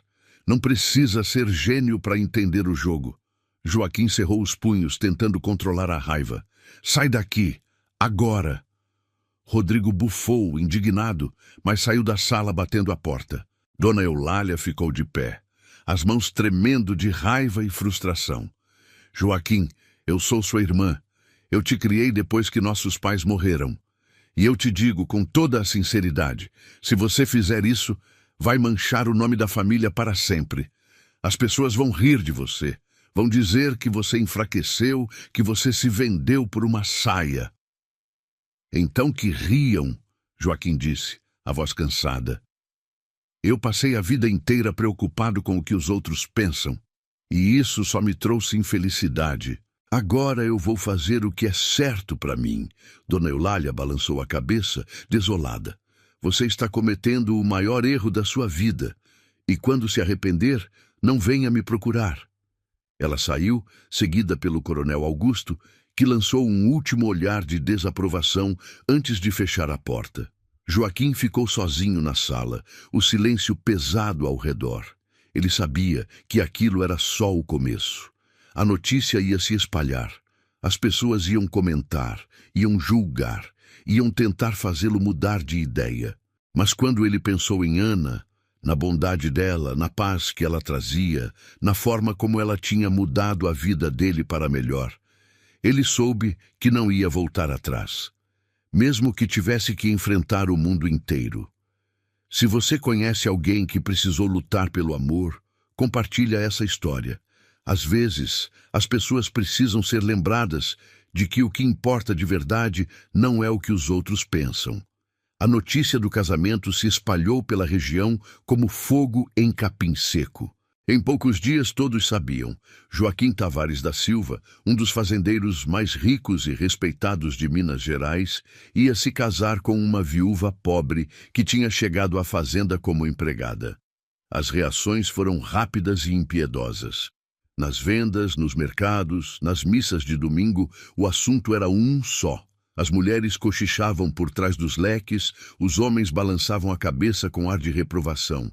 Não precisa ser gênio para entender o jogo. Joaquim cerrou os punhos, tentando controlar a raiva. Sai daqui, agora! Rodrigo bufou, indignado, mas saiu da sala batendo a porta. Dona Eulália ficou de pé, as mãos tremendo de raiva e frustração. Joaquim, eu sou sua irmã. Eu te criei depois que nossos pais morreram. E eu te digo com toda a sinceridade, se você fizer isso, vai manchar o nome da família para sempre. As pessoas vão rir de você. Vão dizer que você enfraqueceu, que você se vendeu por uma saia. Então que riam, Joaquim disse, a voz cansada. Eu passei a vida inteira preocupado com o que os outros pensam, e isso só me trouxe infelicidade. Agora eu vou fazer o que é certo para mim. Dona Eulália balançou a cabeça, desolada. Você está cometendo o maior erro da sua vida, e quando se arrepender, não venha me procurar. Ela saiu, seguida pelo coronel Augusto, que lançou um último olhar de desaprovação antes de fechar a porta. Joaquim ficou sozinho na sala, o silêncio pesado ao redor. Ele sabia que aquilo era só o começo. A notícia ia se espalhar. As pessoas iam comentar, iam julgar, iam tentar fazê-lo mudar de ideia. Mas quando ele pensou em Ana, na bondade dela, na paz que ela trazia, na forma como ela tinha mudado a vida dele para melhor, ele soube que não ia voltar atrás, mesmo que tivesse que enfrentar o mundo inteiro. Se você conhece alguém que precisou lutar pelo amor, compartilha essa história. Às vezes, as pessoas precisam ser lembradas de que o que importa de verdade não é o que os outros pensam. A notícia do casamento se espalhou pela região como fogo em capim seco. Em poucos dias todos sabiam. Joaquim Tavares da Silva, um dos fazendeiros mais ricos e respeitados de Minas Gerais, ia se casar com uma viúva pobre que tinha chegado à fazenda como empregada. As reações foram rápidas e impiedosas. Nas vendas, nos mercados, nas missas de domingo, o assunto era um só. As mulheres cochichavam por trás dos leques, os homens balançavam a cabeça com ar de reprovação.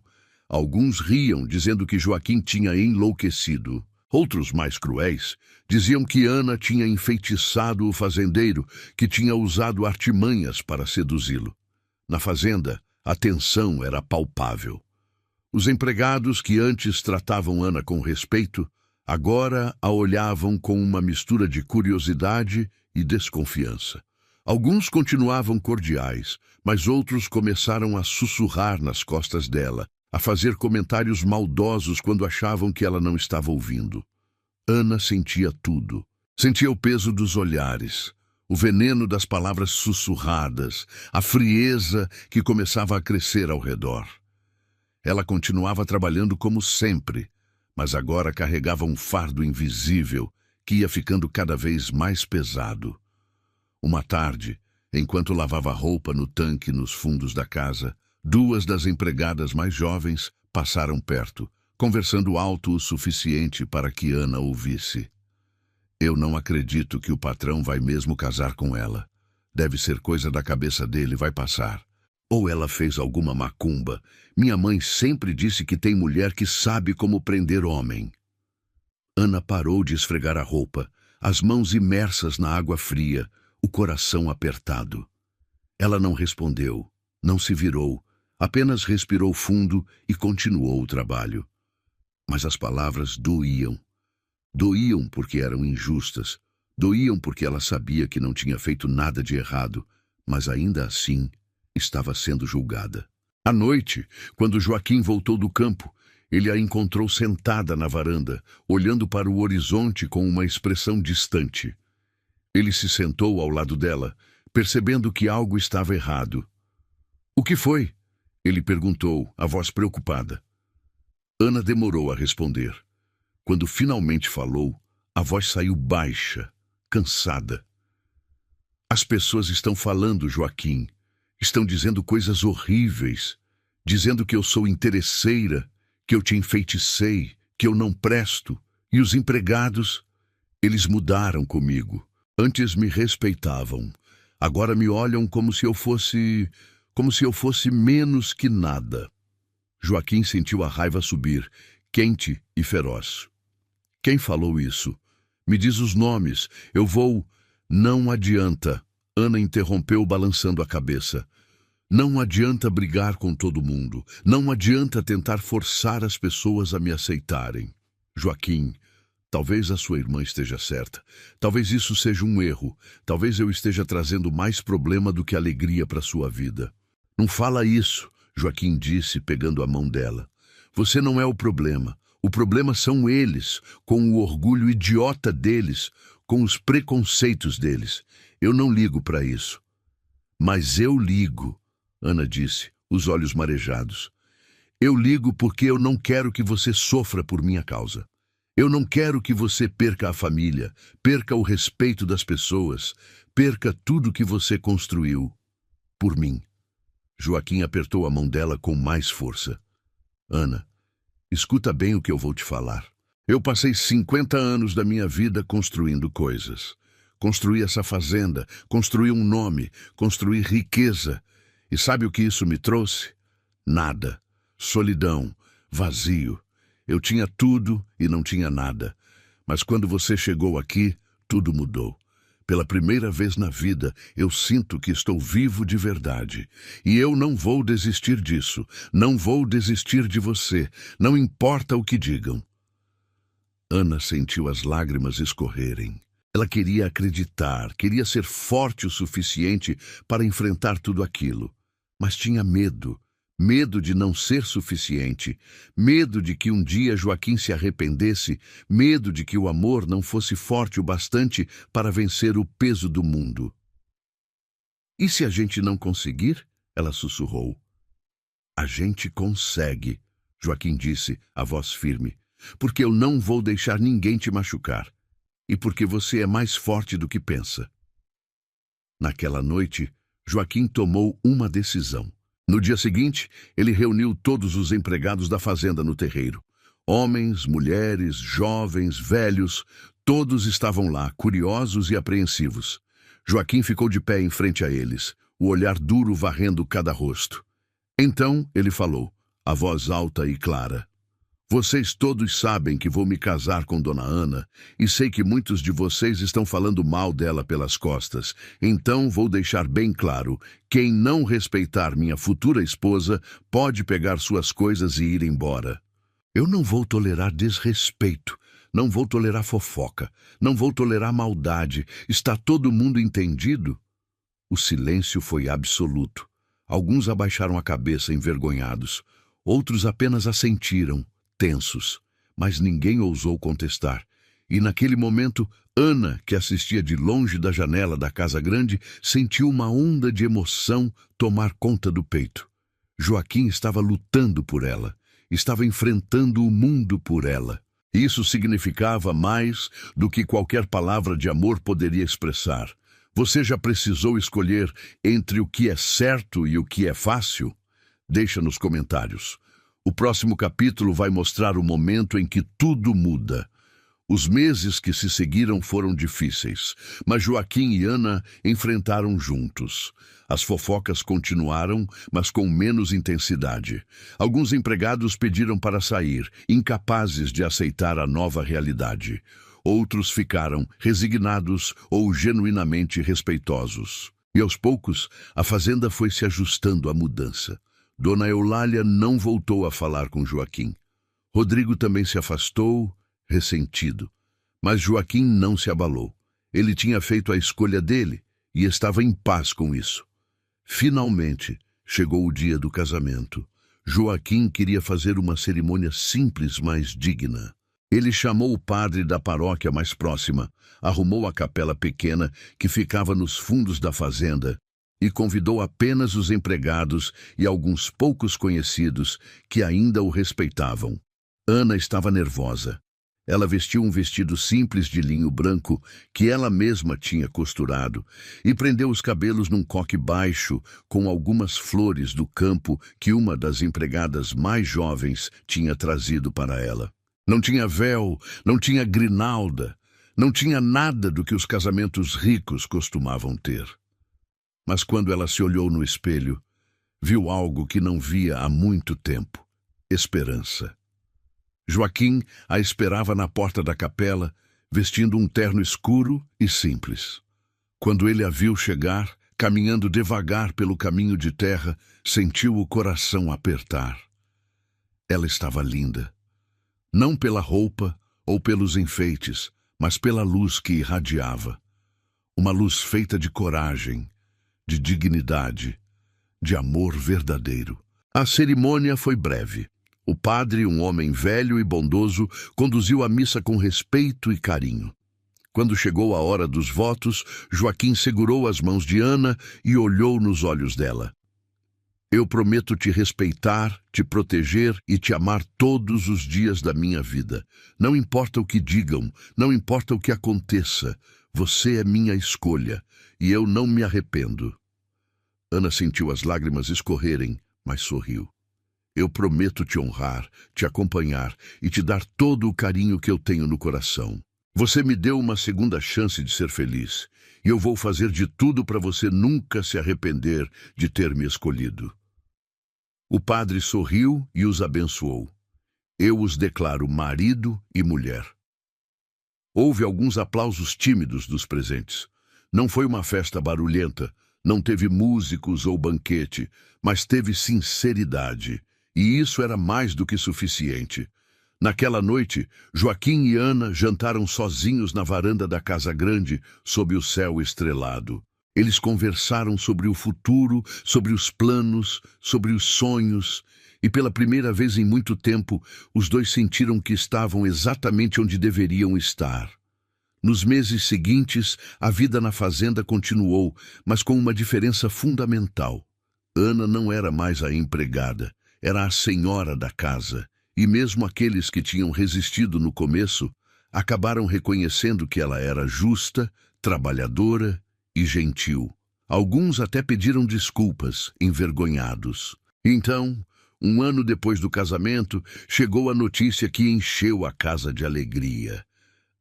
Alguns riam, dizendo que Joaquim tinha enlouquecido. Outros, mais cruéis, diziam que Ana tinha enfeitiçado o fazendeiro, que tinha usado artimanhas para seduzi-lo. Na fazenda, a tensão era palpável. Os empregados que antes tratavam Ana com respeito, agora a olhavam com uma mistura de curiosidade e desconfiança. Alguns continuavam cordiais, mas outros começaram a sussurrar nas costas dela, a fazer comentários maldosos quando achavam que ela não estava ouvindo. Ana sentia tudo. Sentia o peso dos olhares, o veneno das palavras sussurradas, a frieza que começava a crescer ao redor. Ela continuava trabalhando como sempre, mas agora carregava um fardo invisível que ia ficando cada vez mais pesado. Uma tarde, enquanto lavava roupa no tanque nos fundos da casa, duas das empregadas mais jovens passaram perto, conversando alto o suficiente para que Ana ouvisse. Eu não acredito que o patrão vai mesmo casar com ela. Deve ser coisa da cabeça dele, vai passar. Ou ela fez alguma macumba. Minha mãe sempre disse que tem mulher que sabe como prender homem. Ana parou de esfregar a roupa, as mãos imersas na água fria, o coração apertado. Ela não respondeu, não se virou, apenas respirou fundo e continuou o trabalho. Mas as palavras doíam. Doíam porque eram injustas, doíam porque ela sabia que não tinha feito nada de errado, mas ainda assim estava sendo julgada. À noite, quando Joaquim voltou do campo, ele a encontrou sentada na varanda, olhando para o horizonte com uma expressão distante. Ele se sentou ao lado dela, percebendo que algo estava errado. "O que foi?" ele perguntou, a voz preocupada. Ana demorou a responder. Quando finalmente falou, a voz saiu baixa, cansada. "As pessoas estão falando, Joaquim. Estão dizendo coisas horríveis, dizendo que eu sou interesseira, que eu te enfeiticei, que eu não presto. E os empregados, eles mudaram comigo. Antes me respeitavam. Agora me olham como se eu fosse menos que nada." Joaquim sentiu a raiva subir, quente e feroz. "Quem falou isso? Me diz os nomes. Eu vou..." "Não adianta." Ana interrompeu balançando a cabeça. "Não adianta brigar com todo mundo. Não adianta tentar forçar as pessoas a me aceitarem. Joaquim, talvez a sua irmã esteja certa. Talvez isso seja um erro. Talvez eu esteja trazendo mais problema do que alegria para sua vida." "Não fala isso," Joaquim disse, pegando a mão dela. "Você não é o problema. O problema são eles, com o orgulho idiota deles, com os preconceitos deles. Eu não ligo para isso." "Mas eu ligo," Ana disse, os olhos marejados. "Eu ligo porque eu não quero que você sofra por minha causa. Eu não quero que você perca a família, perca o respeito das pessoas, perca tudo que você construiu. Por mim." Joaquim apertou a mão dela com mais força. "Ana, escuta bem o que eu vou te falar. Eu passei 50 anos da minha vida construindo coisas. Construí essa fazenda, construí um nome, construí riqueza. E sabe o que isso me trouxe? Nada. Solidão, vazio. Eu tinha tudo e não tinha nada. Mas quando você chegou aqui, tudo mudou. Pela primeira vez na vida, eu sinto que estou vivo de verdade. E eu não vou desistir disso. Não vou desistir de você. Não importa o que digam." Ana sentiu as lágrimas escorrerem. Ela queria acreditar, queria ser forte o suficiente para enfrentar tudo aquilo. Mas tinha medo. Medo de não ser suficiente, medo de que um dia Joaquim se arrependesse, medo de que o amor não fosse forte o bastante para vencer o peso do mundo. "E se a gente não conseguir?" ela sussurrou. "A gente consegue," Joaquim disse, a voz firme, "porque eu não vou deixar ninguém te machucar, e porque você é mais forte do que pensa." Naquela noite, Joaquim tomou uma decisão. No dia seguinte, ele reuniu todos os empregados da fazenda no terreiro. Homens, mulheres, jovens, velhos, todos estavam lá, curiosos e apreensivos. Joaquim ficou de pé em frente a eles, o olhar duro varrendo cada rosto. Então ele falou, a voz alta e clara: "Vocês todos sabem que vou me casar com Dona Ana, e sei que muitos de vocês estão falando mal dela pelas costas. Então vou deixar bem claro, quem não respeitar minha futura esposa pode pegar suas coisas e ir embora. Eu não vou tolerar desrespeito, não vou tolerar fofoca, não vou tolerar maldade. Está todo mundo entendido?" O silêncio foi absoluto. Alguns abaixaram a cabeça envergonhados, outros apenas assentiram, tensos, mas ninguém ousou contestar. E naquele momento, Ana, que assistia de longe da janela da casa grande, sentiu uma onda de emoção tomar conta do peito. Joaquim estava lutando por ela, estava enfrentando o mundo por ela. Isso significava mais do que qualquer palavra de amor poderia expressar. Você já precisou escolher entre o que é certo e o que é fácil? Deixa nos comentários. O próximo capítulo vai mostrar o momento em que tudo muda. Os meses que se seguiram foram difíceis, mas Joaquim e Ana enfrentaram juntos. As fofocas continuaram, mas com menos intensidade. Alguns empregados pediram para sair, incapazes de aceitar a nova realidade. Outros ficaram resignados ou genuinamente respeitosos. E aos poucos, a fazenda foi se ajustando à mudança. Dona Eulália não voltou a falar com Joaquim. Rodrigo também se afastou, ressentido. Mas Joaquim não se abalou. Ele tinha feito a escolha dele e estava em paz com isso. Finalmente, chegou o dia do casamento. Joaquim queria fazer uma cerimônia simples, mas digna. Ele chamou o padre da paróquia mais próxima, arrumou a capela pequena que ficava nos fundos da fazenda e convidou apenas os empregados e alguns poucos conhecidos que ainda o respeitavam. Ana estava nervosa. Ela vestiu um vestido simples de linho branco que ela mesma tinha costurado e prendeu os cabelos num coque baixo com algumas flores do campo que uma das empregadas mais jovens tinha trazido para ela. Não tinha véu, não tinha grinalda, não tinha nada do que os casamentos ricos costumavam ter. Mas quando ela se olhou no espelho, viu algo que não via há muito tempo: esperança. Joaquim a esperava na porta da capela, vestindo um terno escuro e simples. Quando ele a viu chegar, caminhando devagar pelo caminho de terra, sentiu o coração apertar. Ela estava linda. Não pela roupa ou pelos enfeites, mas pela luz que irradiava. Uma luz feita de coragem, de dignidade, de amor verdadeiro. A cerimônia foi breve. O padre, um homem velho e bondoso, conduziu a missa com respeito e carinho. Quando chegou a hora dos votos, Joaquim segurou as mãos de Ana e olhou nos olhos dela. Eu prometo te respeitar, te proteger e te amar todos os dias da minha vida. Não importa o que digam, não importa o que aconteça, você é minha escolha e eu não me arrependo. Ana sentiu as lágrimas escorrerem, mas sorriu. Eu prometo te honrar, te acompanhar e te dar todo o carinho que eu tenho no coração. Você me deu uma segunda chance de ser feliz, e eu vou fazer de tudo para você nunca se arrepender de ter me escolhido. O padre sorriu e os abençoou. Eu os declaro marido e mulher. Houve alguns aplausos tímidos dos presentes. Não foi uma festa barulhenta, não teve músicos ou banquete, mas teve sinceridade. E isso era mais do que suficiente. Naquela noite, Joaquim e Ana jantaram sozinhos na varanda da casa grande, sob o céu estrelado. Eles conversaram sobre o futuro, sobre os planos, sobre os sonhos, e pela primeira vez em muito tempo, os dois sentiram que estavam exatamente onde deveriam estar. Nos meses seguintes, a vida na fazenda continuou, mas com uma diferença fundamental. Ana não era mais a empregada. Era a senhora da casa, e mesmo aqueles que tinham resistido no começo, acabaram reconhecendo que ela era justa, trabalhadora e gentil. Alguns até pediram desculpas, envergonhados. Então, um ano depois do casamento, chegou a notícia que encheu a casa de alegria.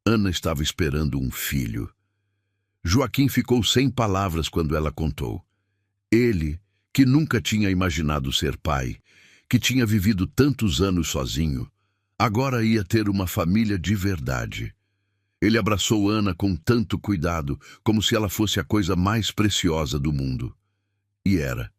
Ana estava esperando um filho. Joaquim ficou sem palavras quando ela contou. Ele, que nunca tinha imaginado ser pai, que tinha vivido tantos anos sozinho, agora ia ter uma família de verdade. Ele abraçou Ana com tanto cuidado, como se ela fosse a coisa mais preciosa do mundo. E era.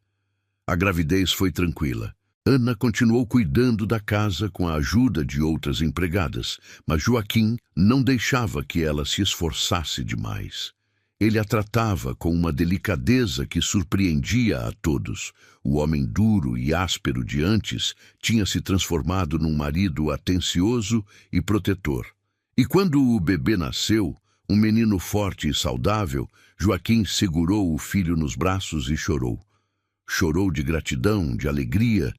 A gravidez foi tranquila. Ana continuou cuidando da casa com a ajuda de outras empregadas, mas Joaquim não deixava que ela se esforçasse demais. Ele a tratava com uma delicadeza que surpreendia a todos. O homem duro e áspero de antes tinha se transformado num marido atencioso e protetor. E quando o bebê nasceu, um menino forte e saudável, Joaquim segurou o filho nos braços e chorou. Chorou de gratidão, de alegria,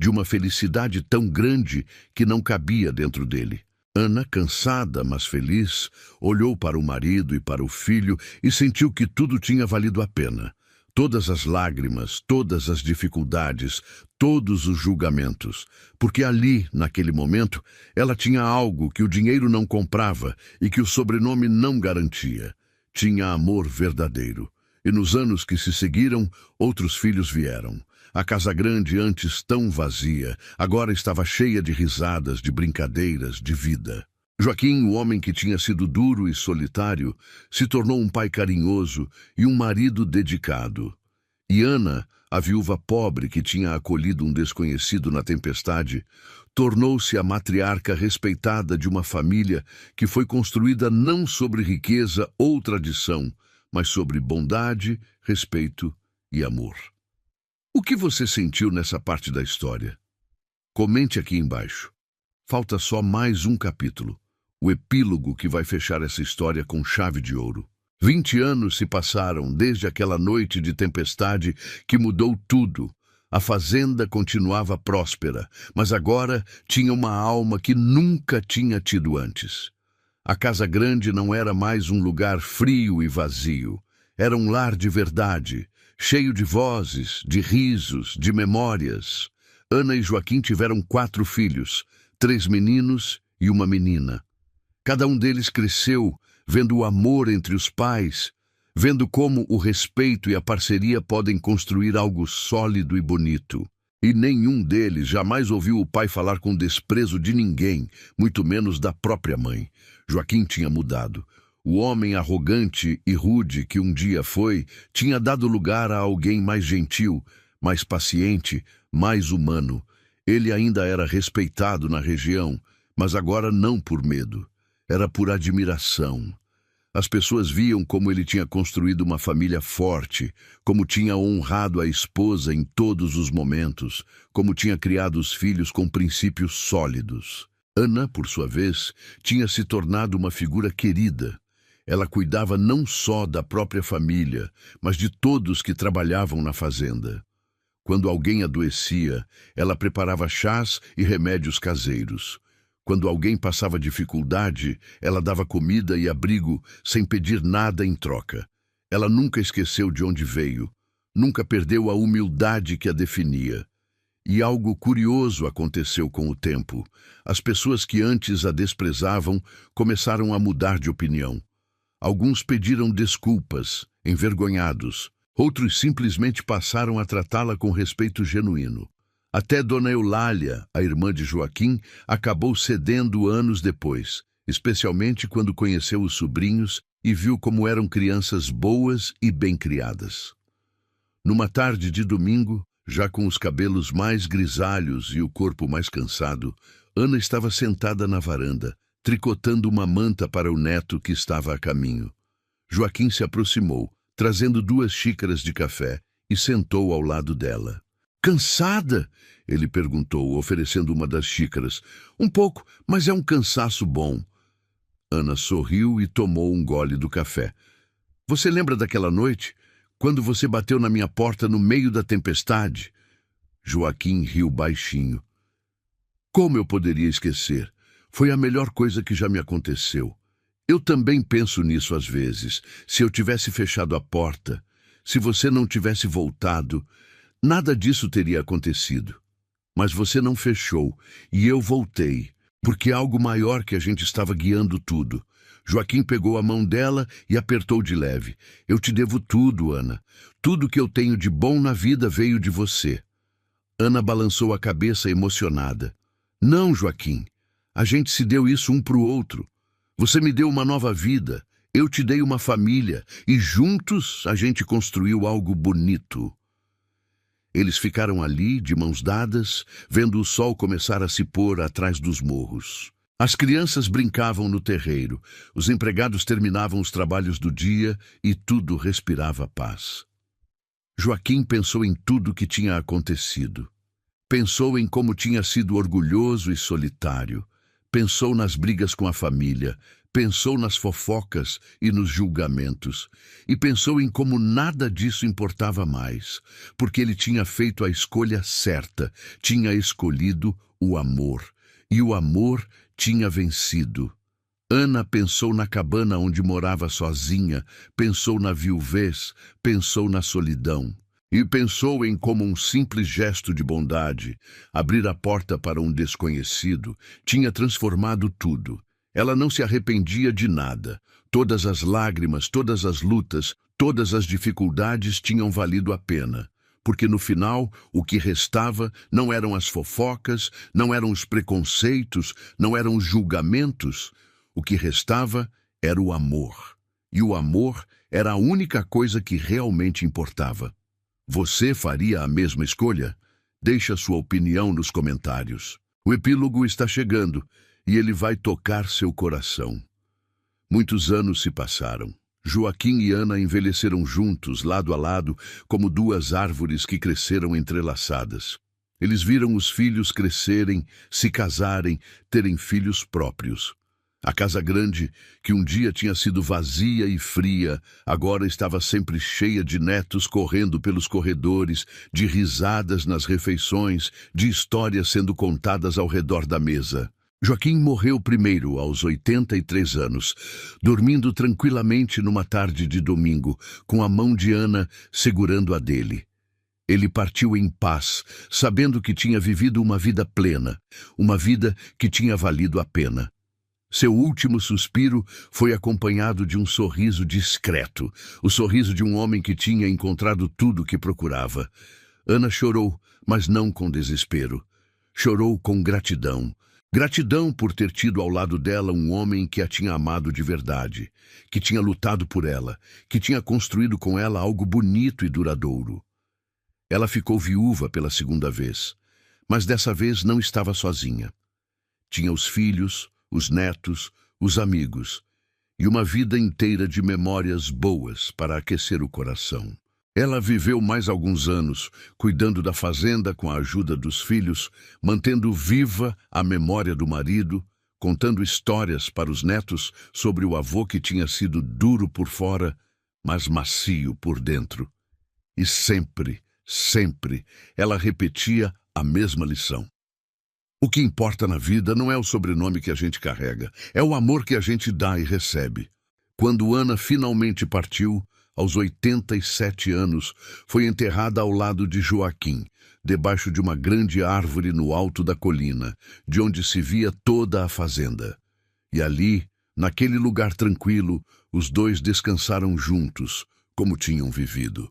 de uma felicidade tão grande que não cabia dentro dele. Ana, cansada, mas feliz, olhou para o marido e para o filho e sentiu que tudo tinha valido a pena. Todas as lágrimas, todas as dificuldades, todos os julgamentos. Porque ali, naquele momento, ela tinha algo que o dinheiro não comprava e que o sobrenome não garantia. Tinha amor verdadeiro. E nos anos que se seguiram, outros filhos vieram. A casa grande, antes tão vazia, agora estava cheia de risadas, de brincadeiras, de vida. Joaquim, o homem que tinha sido duro e solitário, se tornou um pai carinhoso e um marido dedicado. E Ana, a viúva pobre que tinha acolhido um desconhecido na tempestade, tornou-se a matriarca respeitada de uma família que foi construída não sobre riqueza ou tradição, mas sobre bondade, respeito e amor. O que você sentiu nessa parte da história? Comente aqui embaixo. Falta só mais um capítulo, o epílogo que vai fechar essa história com chave de ouro. 20 anos se passaram desde aquela noite de tempestade que mudou tudo. A fazenda continuava próspera, mas agora tinha uma alma que nunca tinha tido antes. A casa grande não era mais um lugar frio e vazio. Era um lar de verdade, cheio de vozes, de risos, de memórias. Ana e Joaquim tiveram 4 filhos, 3 meninos e uma menina. Cada um deles cresceu, vendo o amor entre os pais, vendo como o respeito e a parceria podem construir algo sólido e bonito. E nenhum deles jamais ouviu o pai falar com desprezo de ninguém, muito menos da própria mãe. Joaquim tinha mudado. O homem arrogante e rude que um dia foi, tinha dado lugar a alguém mais gentil, mais paciente, mais humano. Ele ainda era respeitado na região, mas agora não por medo. Era por admiração. As pessoas viam como ele tinha construído uma família forte, como tinha honrado a esposa em todos os momentos, como tinha criado os filhos com princípios sólidos. Ana, por sua vez, tinha se tornado uma figura querida. Ela cuidava não só da própria família, mas de todos que trabalhavam na fazenda. Quando alguém adoecia, ela preparava chás e remédios caseiros. Quando alguém passava dificuldade, ela dava comida e abrigo sem pedir nada em troca. Ela nunca esqueceu de onde veio, nunca perdeu a humildade que a definia. E algo curioso aconteceu com o tempo. As pessoas que antes a desprezavam começaram a mudar de opinião. Alguns pediram desculpas, envergonhados. Outros simplesmente passaram a tratá-la com respeito genuíno. Até Dona Eulália, a irmã de Joaquim, acabou cedendo anos depois, especialmente quando conheceu os sobrinhos e viu como eram crianças boas e bem criadas. Numa tarde de domingo, já com os cabelos mais grisalhos e o corpo mais cansado, Ana estava sentada na varanda, tricotando uma manta para o neto que estava a caminho. Joaquim se aproximou, trazendo 2 xícaras de café, e sentou ao lado dela. "Cansada?" ele perguntou, oferecendo uma das xícaras. "Um pouco, mas é um cansaço bom." Ana sorriu e tomou um gole do café. "Você lembra daquela noite, quando você bateu na minha porta no meio da tempestade?" Joaquim riu baixinho. "Como eu poderia esquecer? Foi a melhor coisa que já me aconteceu. Eu também penso nisso às vezes. Se eu tivesse fechado a porta, se você não tivesse voltado, nada disso teria acontecido. Mas você não fechou, e eu voltei, porque algo maior que a gente estava guiando tudo." Joaquim pegou a mão dela e apertou de leve. "Eu te devo tudo, Ana. Tudo que eu tenho de bom na vida veio de você." Ana balançou a cabeça emocionada. "Não, Joaquim. A gente se deu isso um para o outro. Você me deu uma nova vida, eu te dei uma família, e juntos a gente construiu algo bonito." Eles ficaram ali, de mãos dadas, vendo o sol começar a se pôr atrás dos morros. As crianças brincavam no terreiro, os empregados terminavam os trabalhos do dia e tudo respirava paz. Joaquim pensou em tudo o que tinha acontecido. Pensou em como tinha sido orgulhoso e solitário. Pensou nas brigas com a família. Pensou nas fofocas e nos julgamentos. E pensou em como nada disso importava mais, porque ele tinha feito a escolha certa, tinha escolhido o amor. E o amor tinha vencido. Ana pensou na cabana onde morava sozinha, pensou na viuvez, pensou na solidão. E pensou em como um simples gesto de bondade, abrir a porta para um desconhecido, tinha transformado tudo. Ela não se arrependia de nada. Todas as lágrimas, todas as lutas, todas as dificuldades tinham valido a pena. Porque no final, o que restava não eram as fofocas, não eram os preconceitos, não eram os julgamentos. O que restava era o amor. E o amor era a única coisa que realmente importava. Você faria a mesma escolha? Deixe a sua opinião nos comentários. O epílogo está chegando e ele vai tocar seu coração. Muitos anos se passaram. Joaquim e Ana envelheceram juntos, lado a lado, como duas árvores que cresceram entrelaçadas. Eles viram os filhos crescerem, se casarem, terem filhos próprios. A casa grande, que um dia tinha sido vazia e fria, agora estava sempre cheia de netos correndo pelos corredores, de risadas nas refeições, de histórias sendo contadas ao redor da mesa. Joaquim morreu primeiro, aos 83 anos, dormindo tranquilamente numa tarde de domingo, com a mão de Ana segurando a dele. Ele partiu em paz, sabendo que tinha vivido uma vida plena, uma vida que tinha valido a pena. Seu último suspiro foi acompanhado de um sorriso discreto, o sorriso de um homem que tinha encontrado tudo o que procurava. Ana chorou, mas não com desespero. Chorou com gratidão. Gratidão por ter tido ao lado dela um homem que a tinha amado de verdade, que tinha lutado por ela, que tinha construído com ela algo bonito e duradouro. Ela ficou viúva pela segunda vez, mas dessa vez não estava sozinha. Tinha os filhos, os netos, os amigos, e uma vida inteira de memórias boas para aquecer o coração. Ela viveu mais alguns anos, cuidando da fazenda com a ajuda dos filhos, mantendo viva a memória do marido, contando histórias para os netos sobre o avô que tinha sido duro por fora, mas macio por dentro. E sempre, sempre, ela repetia a mesma lição. O que importa na vida não é o sobrenome que a gente carrega, é o amor que a gente dá e recebe. Quando Ana finalmente partiu, aos 87 anos, foi enterrada ao lado de Joaquim, debaixo de uma grande árvore no alto da colina, de onde se via toda a fazenda. E ali, naquele lugar tranquilo, os dois descansaram juntos, como tinham vivido.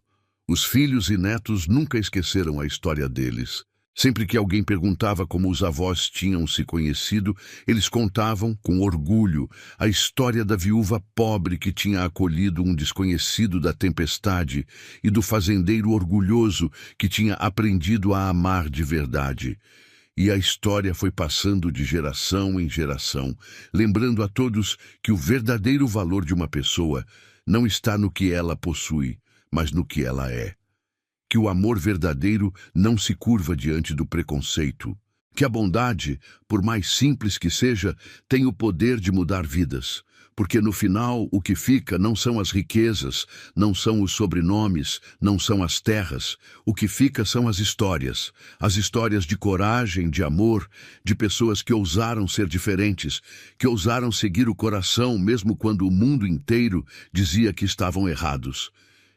Os filhos e netos nunca esqueceram a história deles. Sempre que alguém perguntava como os avós tinham se conhecido, eles contavam, com orgulho, a história da viúva pobre que tinha acolhido um desconhecido da tempestade e do fazendeiro orgulhoso que tinha aprendido a amar de verdade. E a história foi passando de geração em geração, lembrando a todos que o verdadeiro valor de uma pessoa não está no que ela possui, mas no que ela é. Que o amor verdadeiro não se curva diante do preconceito. Que a bondade, por mais simples que seja, tem o poder de mudar vidas. Porque no final o que fica não são as riquezas, não são os sobrenomes, não são as terras. O que fica são as histórias de coragem, de amor, de pessoas que ousaram ser diferentes, que ousaram seguir o coração mesmo quando o mundo inteiro dizia que estavam errados.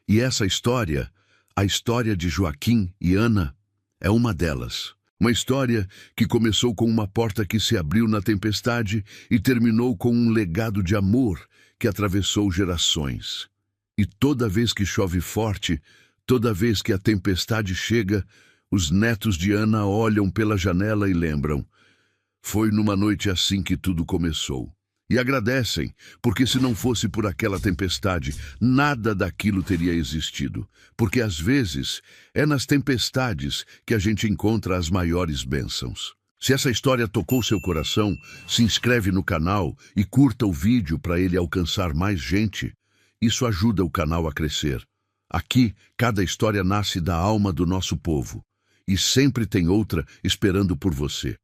E essa história, a história de Joaquim e Ana, é uma delas. Uma história que começou com uma porta que se abriu na tempestade e terminou com um legado de amor que atravessou gerações. E toda vez que chove forte, toda vez que a tempestade chega, os netos de Ana olham pela janela e lembram: foi numa noite assim que tudo começou. E agradecem, porque se não fosse por aquela tempestade, nada daquilo teria existido. Porque às vezes é nas tempestades que a gente encontra as maiores bênçãos. Se essa história tocou seu coração, se inscreve no canal e curta o vídeo para ele alcançar mais gente. Isso ajuda o canal a crescer. Aqui, cada história nasce da alma do nosso povo. E sempre tem outra esperando por você.